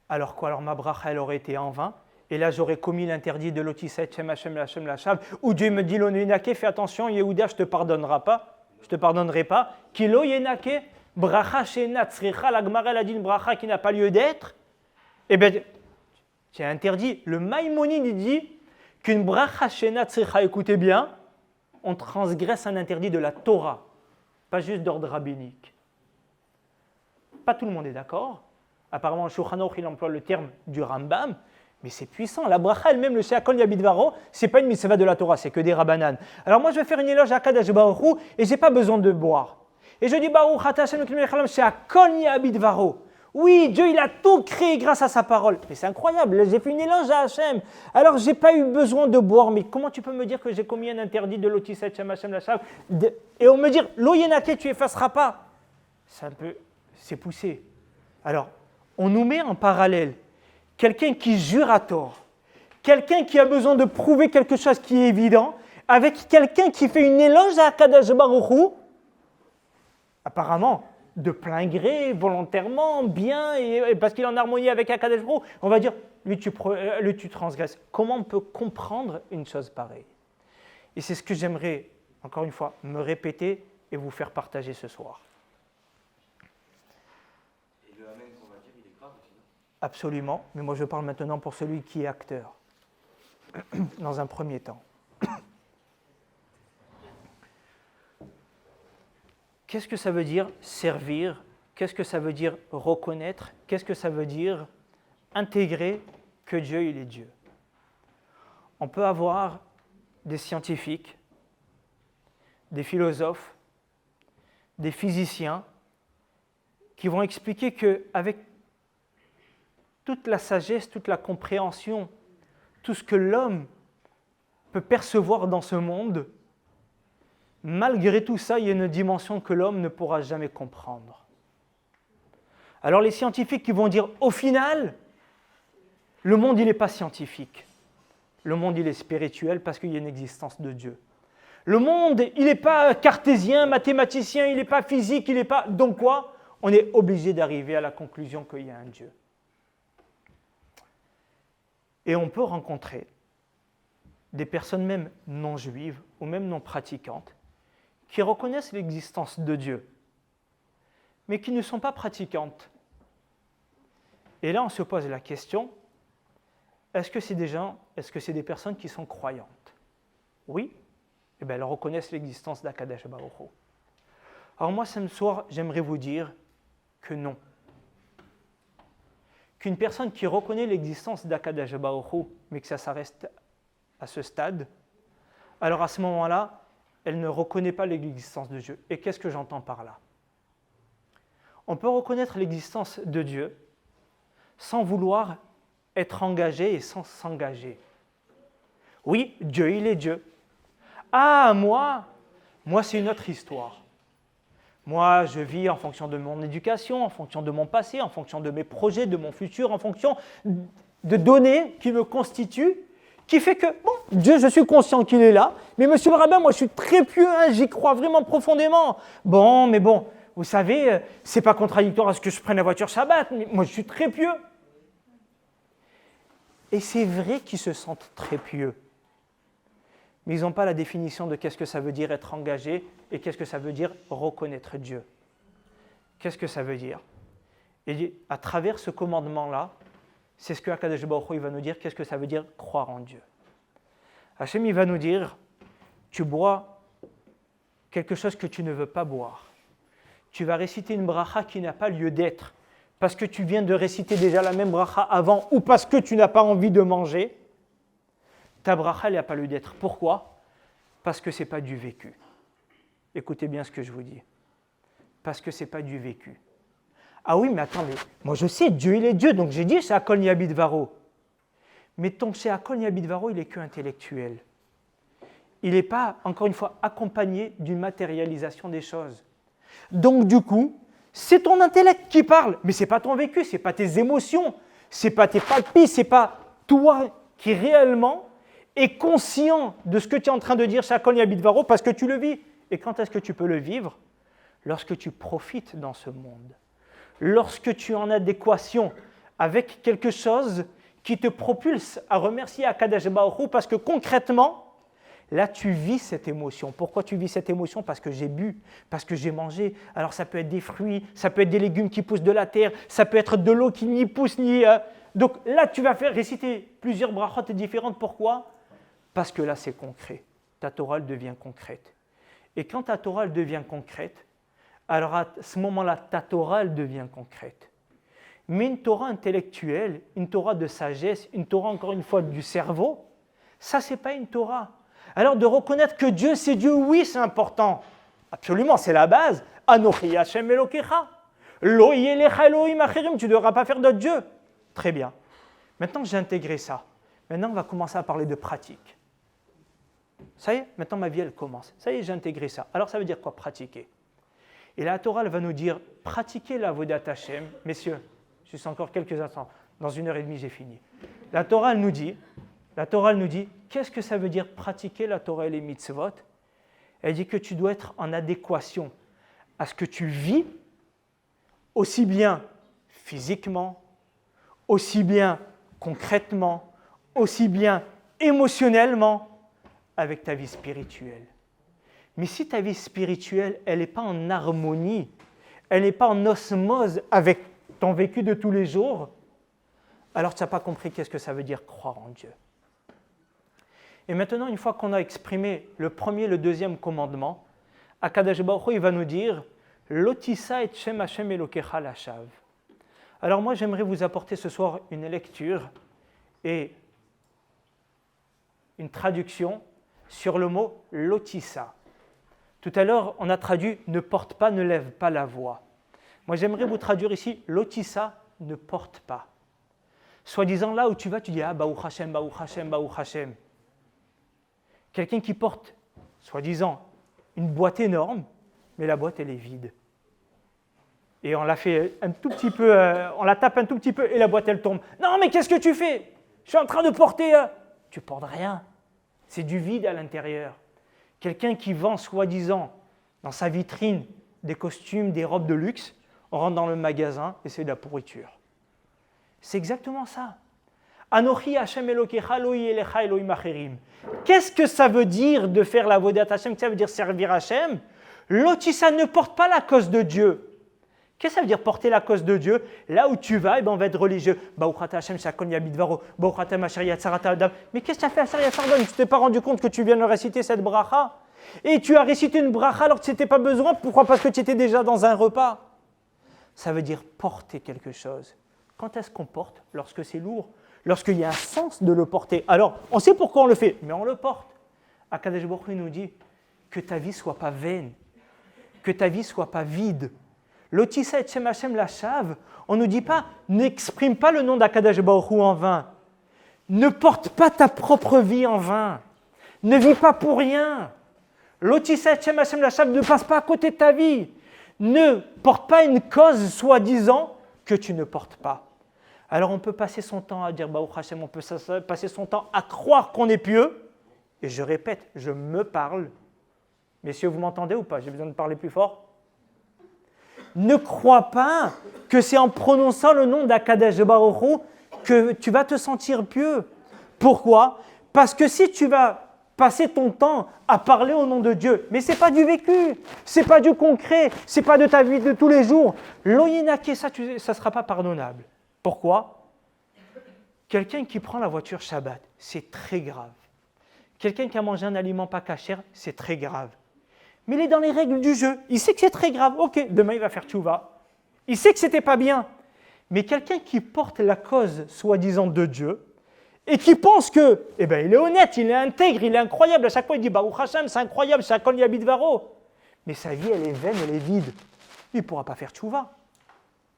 Alors quoi? Alors ma bracha, elle aurait été en vain. et là j'aurais commis l'interdit de l'otisset, Shem Hashem Lachem Lachav, où Dieu me dit, Lo Yenake, fais attention, Yehuda, je ne te pardonnerai pas, Kilo Yenake, bracha shena tzricha, la Gemara elle a dit une bracha qui n'a pas lieu d'être, eh bien, c'est interdit. Le Maïmonide dit qu'une bracha shena tzricha, écoutez bien, on transgresse un interdit de la Torah, pas juste d'ordre rabbinique. Pas tout le monde est d'accord. Apparemment, le Shulchan Aruch, il emploie le terme du Rambam, mais c'est puissant. La bracha elle-même, le Sheakol Yabidvaro, ce n'est pas une mitzvah de la Torah, c'est que des rabbanan. Alors moi, je vais faire une éloge à Kadosh Baruch Hu et je n'ai pas besoin de boire. Et je dis, Baruch Ata Hashem Elokeinu melech haolam Sheakol Yabidvaro. Oui, Dieu, il a tout créé grâce à sa parole. Mais c'est incroyable, j'ai fait une éloge à Hachem. Alors, je n'ai pas eu besoin de boire. Mais comment tu peux me dire que j'ai commis un interdit de l'otisset, Shem Hashem Lachav, et on me dit, Lo Yenake, tu effaceras pas. C'est poussé. Alors, on nous met en parallèle quelqu'un qui jure à tort, quelqu'un qui a besoin de prouver quelque chose qui est évident, avec quelqu'un qui fait une éloge à Kadosh Baruch Hu, apparemment, de plein gré, volontairement, bien, et parce qu'il est en harmonie avec Akadosh Baruch Hu, on va dire, lui tu transgresses. Comment on peut comprendre une chose pareille? Et c'est ce que j'aimerais, encore une fois, me répéter et vous faire partager ce soir. Et le amen qu'on va dire, il est grave aussi. Absolument, mais moi je parle maintenant pour celui qui est acteur, dans un premier temps. Qu'est-ce que ça veut dire servir? Qu'est-ce que ça veut dire reconnaître? Qu'est-ce que ça veut dire intégrer que Dieu, il est Dieu? On peut avoir des scientifiques, des philosophes, des physiciens qui vont expliquer qu'avec toute la sagesse, toute la compréhension, tout ce que l'homme peut percevoir dans ce monde, malgré tout ça, il y a une dimension que l'homme ne pourra jamais comprendre. Alors les scientifiques qui vont dire, au final, le monde, il n'est pas scientifique. Le monde, il est spirituel parce qu'il y a une existence de Dieu. Le monde, il n'est pas cartésien, mathématicien, il n'est pas physique, il n'est pas... Donc quoi? On est obligé d'arriver à la conclusion qu'il y a un Dieu. Et on peut rencontrer des personnes même non juives ou même non pratiquantes qui reconnaissent l'existence de Dieu, mais qui ne sont pas pratiquantes. Et là, on se pose la question, est-ce que c'est des personnes qui sont croyantes? Oui, eh bien, elles reconnaissent l'existence d'Akadosh Baruch Hu. Alors moi, ce soir, j'aimerais vous dire que non. Qu'une personne qui reconnaît l'existence d'Akadosh Baruch Hu, mais que ça s'arrête à ce stade, alors à ce moment-là, elle ne reconnaît pas l'existence de Dieu. Et qu'est-ce que j'entends par là? On peut reconnaître l'existence de Dieu sans vouloir être engagé et sans s'engager. Oui, Dieu, il est Dieu. Ah, moi c'est une autre histoire. Moi, je vis en fonction de mon éducation, en fonction de mon passé, en fonction de mes projets, de mon futur, en fonction de données qui me constituent, qui fait que, bon, Dieu, je suis conscient qu'il est là, mais monsieur le rabbin, moi, je suis très pieux, hein, j'y crois vraiment profondément. Bon, mais bon, vous savez, c'est pas contradictoire à ce que je prenne la voiture Shabbat, mais moi, je suis très pieux. Et c'est vrai qu'ils se sentent très pieux. Mais ils n'ont pas la définition de qu'est-ce que ça veut dire être engagé et qu'est-ce que ça veut dire reconnaître Dieu. Qu'est-ce que ça veut dire? Et à travers ce commandement-là, c'est ce que Akadosh Baruch Hu va nous dire, qu'est-ce que ça veut dire croire en Dieu. Hachem, il va nous dire, tu bois quelque chose que tu ne veux pas boire. Tu vas réciter une bracha qui n'a pas lieu d'être, parce que tu viens de réciter déjà la même bracha avant, ou parce que tu n'as pas envie de manger. Ta bracha, elle n'a pas lieu d'être. Pourquoi? Parce que ce n'est pas du vécu. Écoutez bien ce que je vous dis. Parce que ce n'est pas du vécu. Ah oui, mais attendez, moi je sais, Dieu il est Dieu, donc j'ai dit Sheakol Yabidvaro. Mais ton Sheakol Yabidvaro, il n'est que intellectuel. Il n'est pas, encore une fois, accompagné d'une matérialisation des choses. Donc du coup, c'est ton intellect qui parle, mais ce n'est pas ton vécu, ce n'est pas tes émotions, ce n'est pas tes palpis, ce n'est pas toi qui réellement est conscient de ce que tu es en train de dire Sheakol Yabidvaro parce que tu le vis. Et quand est-ce que tu peux le vivre? Lorsque tu profites dans ce monde. Lorsque tu es en adéquation avec quelque chose qui te propulse à remercier Akadosh Baruch Hu parce que concrètement, là, tu vis cette émotion. Pourquoi tu vis cette émotion? Parce que j'ai bu, parce que j'ai mangé. Alors, ça peut être des fruits, ça peut être des légumes qui poussent de la terre, ça peut être de l'eau qui n'y pousse ni... Donc là, tu vas faire réciter plusieurs brachot différentes. Pourquoi? Parce que là, c'est concret. Ta Torah elle devient concrète. Et quand ta Torah elle devient concrète, alors à ce moment-là, ta Torah elle devient concrète. Mais une Torah intellectuelle, une Torah de sagesse, une Torah encore une fois du cerveau, ça, ce n'est pas une Torah. Alors de reconnaître que Dieu, c'est Dieu, oui, c'est important. Absolument, c'est la base. Anochi Hashem Elokecha. Lo yelecha Elohim acherim, tu ne devras pas faire d'autres dieux. Très bien. Maintenant que j'ai intégré ça, maintenant on va commencer à parler de pratique. Ça y est, maintenant ma vie elle commence. Ça y est, j'ai intégré ça. Alors ça veut dire quoi pratiquer? Et la Torah elle va nous dire pratiquer la Avodat Hashem. Messieurs, juste encore quelques instants. Dans 1h30 j'ai fini. La Torah elle nous dit, qu'est-ce que ça veut dire pratiquer la Torah et les mitzvot? Elle dit que tu dois être en adéquation à ce que tu vis, aussi bien physiquement, aussi bien concrètement, aussi bien émotionnellement, avec ta vie spirituelle. Mais si ta vie spirituelle, elle n'est pas en harmonie, elle n'est pas en osmose avec ton vécu de tous les jours, alors tu n'as pas compris qu'est-ce que ça veut dire croire en Dieu. Et maintenant, une fois qu'on a exprimé le premier et le deuxième commandement, Akadosh Baruch Hu, il va nous dire « Lotissa et Shem Hashem Elokecha lashav ». Alors moi, j'aimerais vous apporter ce soir une lecture et une traduction sur le mot « lotissa ». Tout à l'heure, on a traduit « ne porte pas, ne lève pas la voix ». Moi, j'aimerais vous traduire ici « lotissa », ne porte pas. Soi-disant, là où tu vas, tu dis « ah, Baruch Hashem, Baruch Hashem, Baruch Hashem ». Quelqu'un qui porte, soi-disant, une boîte énorme, mais la boîte, elle est vide. Et on la fait un tout petit peu, on la tape un tout petit peu et la boîte, elle tombe. Non, mais qu'est-ce que tu fais? Je suis en train de porter... Tu portes rien. C'est du vide à l'intérieur. Quelqu'un qui vend, soi-disant, dans sa vitrine, des costumes, des robes de luxe, on rentre dans le magasin et c'est de la pourriture. C'est exactement ça. Anochi Hashem Elokecha lo yelecha Elohim acherim. Qu'est-ce que ça veut dire de faire la Avodat Hashem? Ça veut dire servir Hashem. Lotissa ne porte pas la cause de Dieu. Qu'est-ce que ça veut dire porter la cause de Dieu? Là où tu vas, on va être religieux. Mais qu'est-ce que tu as fait à Sharia Sardon? Tu ne t'es pas rendu compte que tu viens de réciter cette bracha? Et tu as récité une bracha alors que tu n'étais pas besoin. Pourquoi? Parce que tu étais déjà dans un repas. Ça veut dire porter quelque chose. Quand est-ce qu'on porte? Lorsque c'est lourd. Lorsqu'il y a un sens de le porter. Alors, on sait pourquoi on le fait, mais on le porte. Akadosh Baruch Hu nous dit que ta vie ne soit pas vaine, que ta vie ne soit pas vide. Lotissa et Shem Hashem lashav, on ne nous dit pas, n'exprime pas le nom d'Akadosh Baruch Hu en vain. Ne porte pas ta propre vie en vain. Ne vis pas pour rien. Lotissa et Shem Hashem lashav, ne passe pas à côté de ta vie. Ne porte pas une cause soi-disant que tu ne portes pas. Alors on peut passer son temps à dire Baruch Hashem, on peut passer son temps à croire qu'on est pieux. Et je répète, je me parle. Messieurs, vous m'entendez ou pas? J'ai besoin de parler plus fort. Ne crois pas que c'est en prononçant le nom d'Akadosh Baruch Hu que tu vas te sentir pieux. Pourquoi? Parce que si tu vas passer ton temps à parler au nom de Dieu, mais ce n'est pas du vécu, ce n'est pas du concret, ce n'est pas de ta vie de tous les jours, l'oyinake, ça ne sera pas pardonnable. Pourquoi? Quelqu'un qui prend la voiture Shabbat, c'est très grave. Quelqu'un qui a mangé un aliment pas kasher, c'est très grave. Mais il est dans les règles du jeu. Il sait que c'est très grave. Ok, demain il va faire tchouva. Il sait que ce n'était pas bien. Mais quelqu'un qui porte la cause soi-disant de Dieu et qui pense que, il est honnête, il est intègre, il est incroyable. À chaque fois il dit Baruch Hashem, c'est incroyable, c'est Akol Yabidvaro. Mais sa vie elle est vaine, elle est vide. Il ne pourra pas faire tchouva.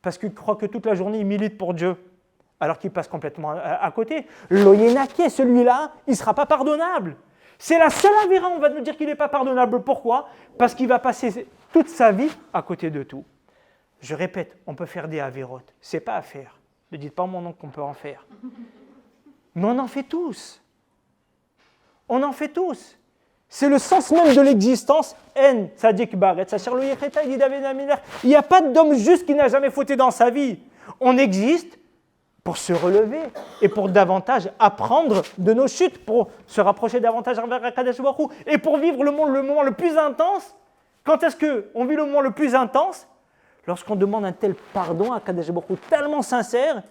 Parce qu'il croit que toute la journée il milite pour Dieu. Alors qu'il passe complètement à côté. L'oyenake, celui-là, il ne sera pas pardonnable. C'est la seule avéra, on va nous dire qu'il n'est pas pardonnable. Pourquoi? Parce qu'il va passer toute sa vie à côté de tout. Je répète, on peut faire des avérotes. Ce n'est pas à faire. Ne dites pas mon nom qu'on peut en faire. Mais on en fait tous. On en fait tous. C'est le sens même de l'existence. En Tzadik Baret, il n'y a pas d'homme juste qui n'a jamais fauté dans sa vie. On existe pour se relever et pour davantage apprendre de nos chutes, pour se rapprocher davantage envers Akadosh Baruch Hu et pour vivre le moment le plus intense. Quand est-ce qu'on vit le moment le plus intense? Lorsqu'on demande un tel pardon à Akadosh Baruch Hu, tellement sincère,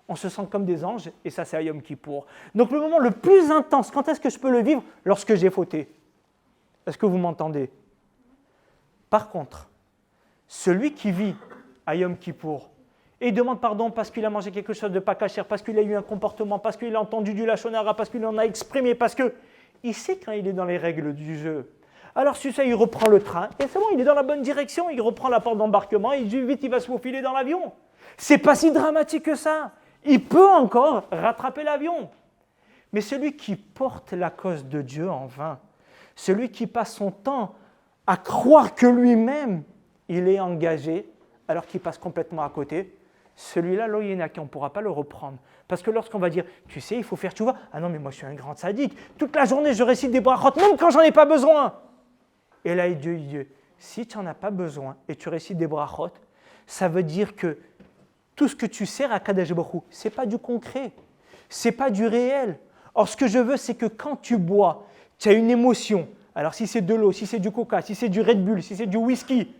on se sent comme des anges, et ça c'est à Yom Kippour. Donc le moment le plus intense, quand est-ce que je peux le vivre? Lorsque j'ai fauté. Est-ce que vous m'entendez? Par contre, celui qui vit à Yom Kippour et il demande pardon parce qu'il a mangé quelque chose de pas cachère, parce qu'il a eu un comportement, parce qu'il a entendu du lachon hara, parce qu'il en a exprimé, parce qu'il sait quand il est dans les règles du jeu. Alors sur ça, il reprend le train, et c'est bon, il est dans la bonne direction, il reprend la porte d'embarquement, et vite il va se faufiler dans l'avion. C'est pas si dramatique que ça. Il peut encore rattraper l'avion. Mais celui qui porte la cause de Dieu en vain, celui qui passe son temps à croire que lui-même, il est engagé, alors qu'il passe complètement à côté, celui-là, l'oyenaki, on ne pourra pas le reprendre. Parce que lorsqu'on va dire, tu sais, il faut faire, tu vois, ah non, mais moi je suis un grand sadique, toute la journée je récite des brachot, même quand j'en ai pas besoin. Et là, Dieu dit, si tu n'en as pas besoin et tu récites des brachot, ça veut dire que tout ce que tu sers à Kadesh Baruch Hu, ce n'est pas du concret, ce n'est pas du réel. Or, ce que je veux, c'est que quand tu bois, tu as une émotion. Alors, si c'est de l'eau, si c'est du coca, si c'est du Red Bull, si c'est du whisky,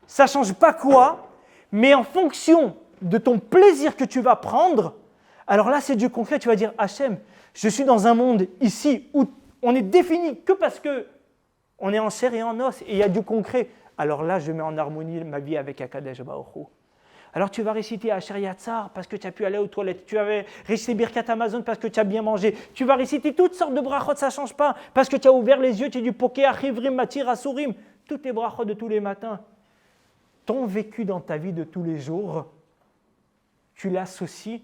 ça ne change pas quoi, mais en fonction de ton plaisir que tu vas prendre, alors là, c'est du concret. Tu vas dire, Hachem, je suis dans un monde ici où on est défini que parce qu'on est en chair et en os et il y a du concret. Alors là, je mets en harmonie ma vie avec Akadosh Baruch Hu. Alors tu vas réciter Asher Yatzar parce que tu as pu aller aux toilettes. Tu vas réciter Birkat Amazon parce que tu as bien mangé. Tu vas réciter toutes sortes de brachot, ça ne change pas. Parce que tu as ouvert les yeux, tu as du poké, Achivrim, Matir, Asurim. Toutes les brachot de tous les matins. Ton vécu dans ta vie de tous les jours, tu l'associes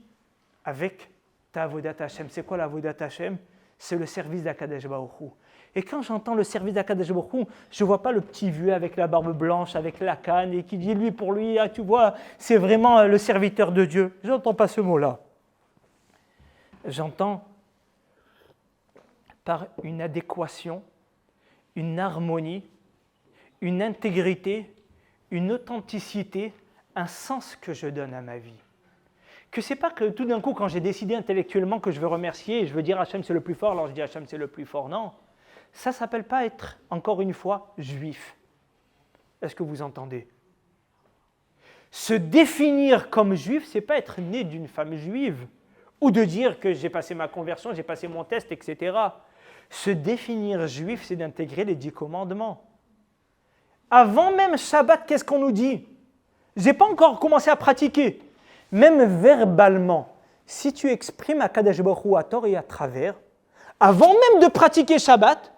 avec ta Avodat Hashem. C'est quoi la Avodat Hashem? C'est le service d'Akadosh Baruch Hu. Et quand j'entends le service d'Akadosh Baruch Hu, je ne vois pas le petit vieux avec la barbe blanche, avec la canne, et qui dit lui pour lui, ah, tu vois, c'est vraiment le serviteur de Dieu. Je n'entends pas ce mot-là. J'entends par une adéquation, une harmonie, une intégrité, une authenticité, un sens que je donne à ma vie. Que ce n'est pas que tout d'un coup, quand j'ai décidé intellectuellement que je veux remercier, et je veux dire Hachem c'est le plus fort, alors je dis Hachem c'est le plus fort, non. Ça ne s'appelle pas être, encore une fois, juif. Est-ce que vous entendez? Se définir comme juif, ce n'est pas être né d'une femme juive, ou de dire que j'ai passé ma conversion, j'ai passé mon test, etc. Se définir juif, c'est d'intégrer les 10 commandements. Avant même Shabbat, qu'est-ce qu'on nous dit? Je n'ai pas encore commencé à pratiquer. Même verbalement, si tu exprimes Akadosh Baruch Hu à tort et à travers, avant même de pratiquer Shabbat,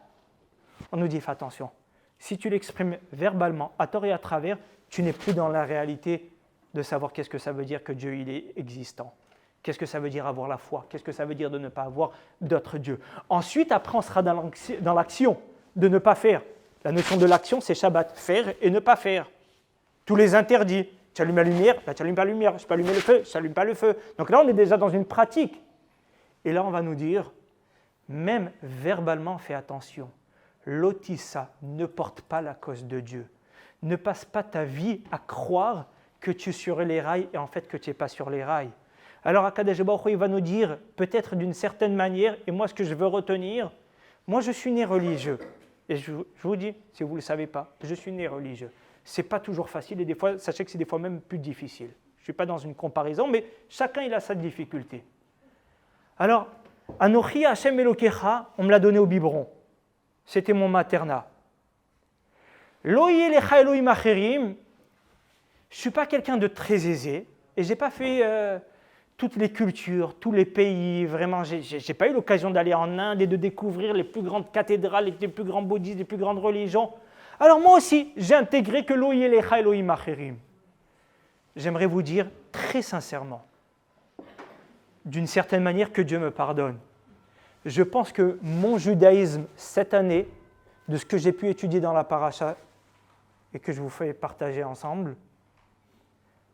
on nous dit, fais attention, si tu l'exprimes verbalement, à tort et à travers, tu n'es plus dans la réalité de savoir qu'est-ce que ça veut dire que Dieu il est existant. Qu'est-ce que ça veut dire avoir la foi? Qu'est-ce que ça veut dire de ne pas avoir d'autre Dieu? Ensuite, après, on sera dans l'action de ne pas faire. La notion de l'action, c'est Shabbat, faire et ne pas faire. Tous les interdits. Tu allumes la lumière, là tu n'allumes pas la lumière. Je peux allumer le feu, je n'allume pas le feu. Donc là, on est déjà dans une pratique. Et là, on va nous dire, même verbalement, fais attention. L'otissa ne porte pas la cause de Dieu. Ne passe pas ta vie à croire que tu es sur les rails et en fait que tu n'es pas sur les rails. Alors Akadosh Baruch Hu, il va nous dire, peut-être d'une certaine manière, et moi ce que je veux retenir, moi je suis né religieux. Et je vous dis, si vous ne le savez pas, je suis né religieux. Ce n'est pas toujours facile et des fois, sachez que c'est des fois même plus difficile. Je ne suis pas dans une comparaison, mais chacun il a sa difficulté. Alors, Anochi Hashem Elokecha, on me l'a donné au biberon. C'était mon maternat. Lo yelecha Elohim acherim, je ne suis pas quelqu'un de très aisé et je n'ai pas fait toutes les cultures, tous les pays. Vraiment, je n'ai pas eu l'occasion d'aller en Inde et de découvrir les plus grandes cathédrales, les plus grands bouddhistes, les plus grandes religions. Alors moi aussi, j'ai intégré que Lo yelecha Elohim acherim. J'aimerais vous dire très sincèrement, d'une certaine manière, que Dieu me pardonne. Je pense que mon judaïsme cette année, de ce que j'ai pu étudier dans la paracha et que je vous fais partager ensemble,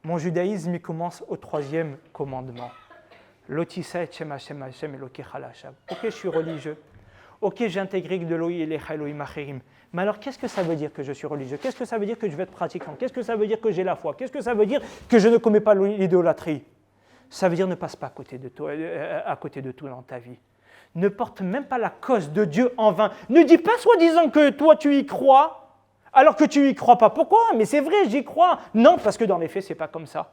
mon judaïsme il commence au 3e commandement. Lotissa et Shem Hashem Hashem Elokecha la'ashav. Ok, je suis religieux. Ok, j'ai intégré de Lo yelecha Elohim acherim. Mais alors, qu'est-ce que ça veut dire que je suis religieux? Qu'est-ce que ça veut dire que je vais être pratiquant? Qu'est-ce que ça veut dire que j'ai la foi? Qu'est-ce que ça veut dire que je ne commets pas l'idolâtrie? Ça veut dire ne passe pas à côté de tout dans ta vie. Ne porte même pas la cause de Dieu en vain. Ne dis pas soi-disant que toi tu y crois, alors que tu n'y crois pas. Pourquoi? Mais c'est vrai, j'y crois. Non, parce que dans les faits, ce n'est pas comme ça.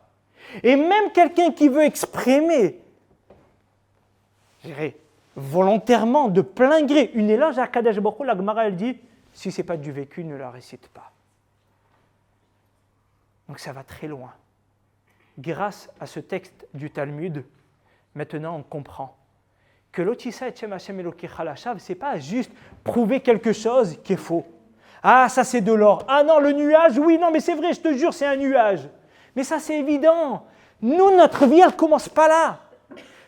Et même quelqu'un qui veut exprimer, je dirais, volontairement, de plein gré, une éloge à Kadesh Baruch Hu, la Gemara, elle dit, si ce n'est pas du vécu, ne la récite pas. Donc ça va très loin. Grâce à ce texte du Talmud, maintenant on comprend que l'Otissa et Shem Hashem Elokecha Lashav, ce n'est pas juste prouver quelque chose qui est faux. Ah, ça c'est de l'or. Ah non, le nuage, oui, non, mais c'est vrai, je te jure, c'est un nuage. Mais ça c'est évident. Nous, notre vie, elle ne commence pas là.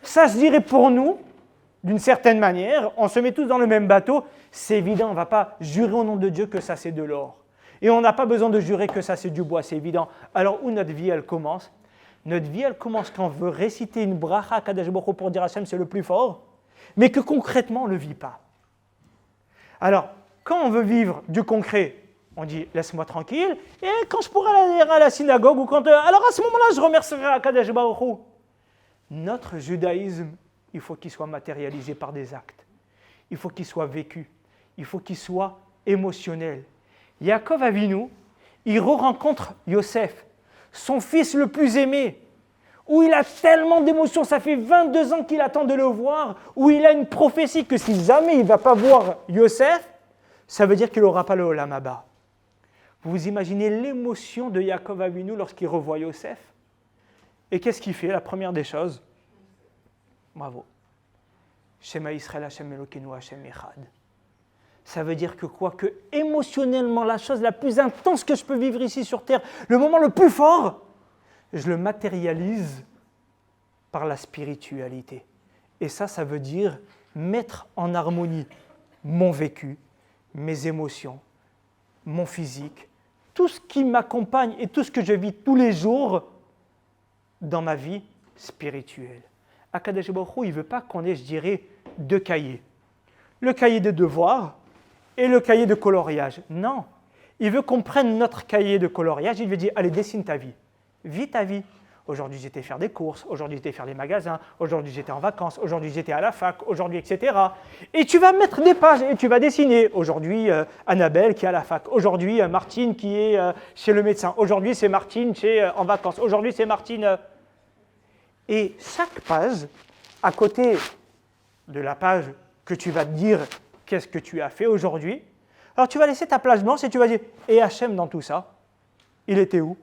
Ça, je dirais pour nous, d'une certaine manière, on se met tous dans le même bateau, c'est évident, on ne va pas jurer au nom de Dieu que ça c'est de l'or. Et on n'a pas besoin de jurer que ça c'est du bois, c'est évident. Alors où notre vie, elle commence? Notre vie, elle commence quand on veut réciter une bracha Kadesh Baruch Hu pour dire Hachem, c'est le plus fort, mais que concrètement, on ne le vit pas. Alors, quand on veut vivre du concret, on dit laisse-moi tranquille, et quand je pourrai aller à la synagogue, ou quand, alors à ce moment-là, je remercierai Akadosh Baruch Hu. Notre judaïsme, il faut qu'il soit matérialisé par des actes. Il faut qu'il soit vécu. Il faut qu'il soit émotionnel. Yaakov Avinu, il rencontre Yosef, son fils le plus aimé, où il a tellement d'émotions, ça fait 22 ans qu'il attend de le voir, où il a une prophétie que si jamais il ne va pas voir Yosef, ça veut dire qu'il n'aura pas le Olam Haba. Vous imaginez l'émotion de Yaakov Avinu lorsqu'il revoit Yosef? Et qu'est-ce qu'il fait? La première des choses, bravo, Shema Yisrael Hashem Elokeinu Hashem Echad. Ça veut dire que quoi? Que émotionnellement, la chose la plus intense que je peux vivre ici sur Terre, le moment le plus fort, je le matérialise par la spiritualité. Et ça veut dire mettre en harmonie mon vécu, mes émotions, mon physique, tout ce qui m'accompagne et tout ce que je vis tous les jours dans ma vie spirituelle. Akadosh Baruch Hu, il ne veut pas qu'on ait, je dirais, deux cahiers. Le cahier de devoirs et le cahier de coloriage. Non, il veut qu'on prenne notre cahier de coloriage, il veut dire, allez, dessine ta vie. Vis ta vie. Aujourd'hui, j'étais faire des courses, aujourd'hui, j'étais faire des magasins, aujourd'hui, j'étais en vacances, aujourd'hui, j'étais à la fac, aujourd'hui, etc. Et tu vas mettre des pages et tu vas dessiner. Aujourd'hui, Annabelle qui est à la fac. Aujourd'hui, Martine qui est chez le médecin. Aujourd'hui, c'est Martine en vacances. Aujourd'hui, c'est Martine. Et chaque page, à côté de la page que tu vas te dire qu'est-ce que tu as fait aujourd'hui, alors tu vas laisser ta page blanche et tu vas dire « Et Hachem dans tout ça, il était où ?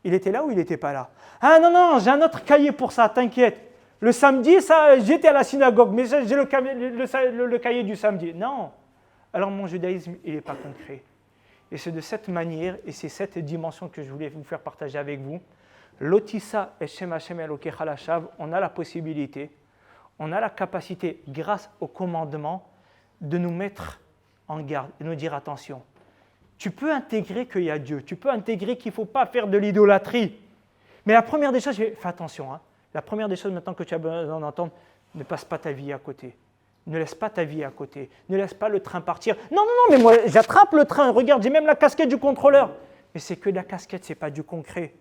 Il était là ou il n'était pas là ? Ah non, j'ai un autre cahier pour ça, t'inquiète. Le samedi, ça, j'étais à la synagogue, mais j'ai le cahier du samedi. » Non. Alors mon judaïsme, il n'est pas concret. Et c'est de cette manière, et c'est cette dimension que je voulais vous faire partager avec vous. L'Otissa et Shem Hashem Elokecha Lashav, on a la possibilité, on a la capacité, grâce au commandement, de nous mettre en garde et nous dire attention. Tu peux intégrer qu'il y a Dieu, tu peux intégrer qu'il ne faut pas faire de l'idolâtrie. Mais la première des choses, fais attention, hein, la première des choses maintenant que tu as besoin d'entendre, ne passe pas ta vie à côté. Ne laisse pas ta vie à côté. Ne laisse pas le train partir. Non, mais moi, j'attrape le train. Regarde, j'ai même la casquette du contrôleur. Mais c'est que la casquette, ce n'est pas du concret.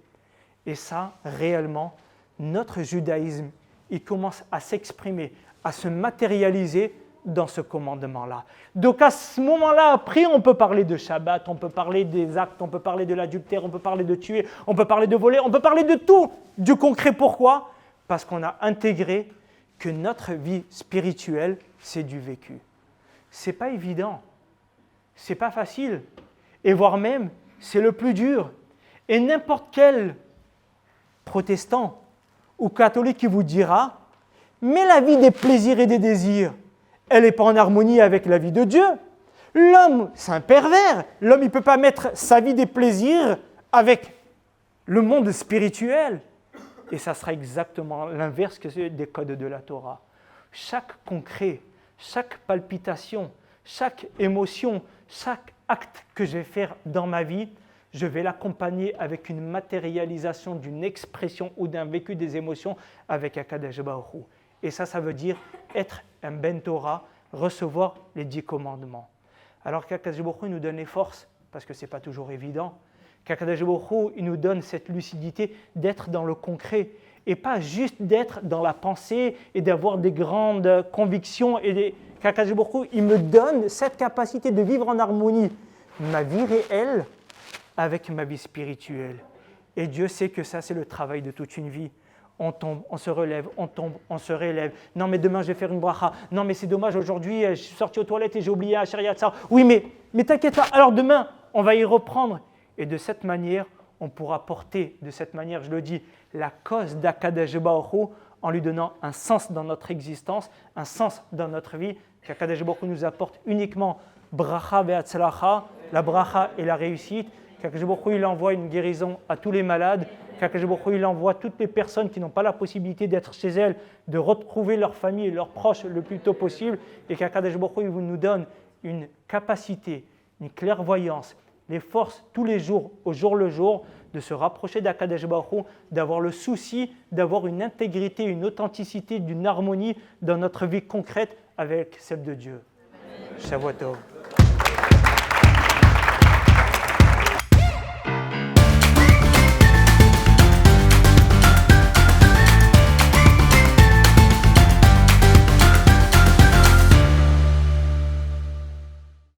Et ça, réellement, notre judaïsme, il commence à s'exprimer, à se matérialiser dans ce commandement-là. Donc à ce moment-là, après, on peut parler de Shabbat, on peut parler des actes, on peut parler de l'adultère, on peut parler de tuer, on peut parler de voler, on peut parler de tout, du concret. Pourquoi? Parce qu'on a intégré que notre vie spirituelle, c'est du vécu. C'est pas évident, c'est pas facile, et voire même, c'est le plus dur. Et n'importe quel protestant ou catholique qui vous dira « Mais la vie des plaisirs et des désirs, elle n'est pas en harmonie avec la vie de Dieu. L'homme, c'est un pervers. L'homme, il ne peut pas mettre sa vie des plaisirs avec le monde spirituel. » Et ça sera exactement l'inverse des codes de la Torah. Chaque concret, chaque palpitation, chaque émotion, chaque acte que je vais faire dans ma vie, je vais l'accompagner avec une matérialisation d'une expression ou d'un vécu des émotions avec Akadosh Baruch Hu. Et ça veut dire être un Ben Torah, recevoir les 10 commandements. Alors qu'Akadosh Baruch Hu nous donne les forces, parce que ce n'est pas toujours évident, qu'Akadosh Baruch Hu il nous donne cette lucidité d'être dans le concret et pas juste d'être dans la pensée et d'avoir des grandes convictions. Qu'Akadosh Baruch Hu, il me donne cette capacité de vivre en harmonie ma vie réelle avec ma vie spirituelle. Et Dieu sait que ça, c'est le travail de toute une vie. On tombe, on se relève, on tombe, on se relève. Non, mais demain, je vais faire une bracha. Non, mais c'est dommage, aujourd'hui, je suis sorti aux toilettes et j'ai oublié un shariat. Oui, mais t'inquiète pas. Alors demain, on va y reprendre. Et de cette manière, on pourra porter, de cette manière, je le dis, la cause d'Akadosh Baruch Hu en lui donnant un sens dans notre existence, un sens dans notre vie, qu'Akadosh Baruch Hu nous apporte uniquement bracha ve'atzlacha, la bracha et la réussite, qu'Akadosh Baruch Hu il envoie une guérison à tous les malades, qu'Akadosh Baruch Hu il envoie toutes les personnes qui n'ont pas la possibilité d'être chez elles, de retrouver leur famille et leurs proches le plus tôt possible, et qu'Akadosh Baruch Hu il nous donne une capacité, une clairvoyance, les forces tous les jours, au jour le jour, de se rapprocher d'Akadosh Baruch Hu, d'avoir le souci, d'avoir une intégrité, une authenticité, d'une harmonie dans notre vie concrète avec celle de Dieu. Shavuot Tov.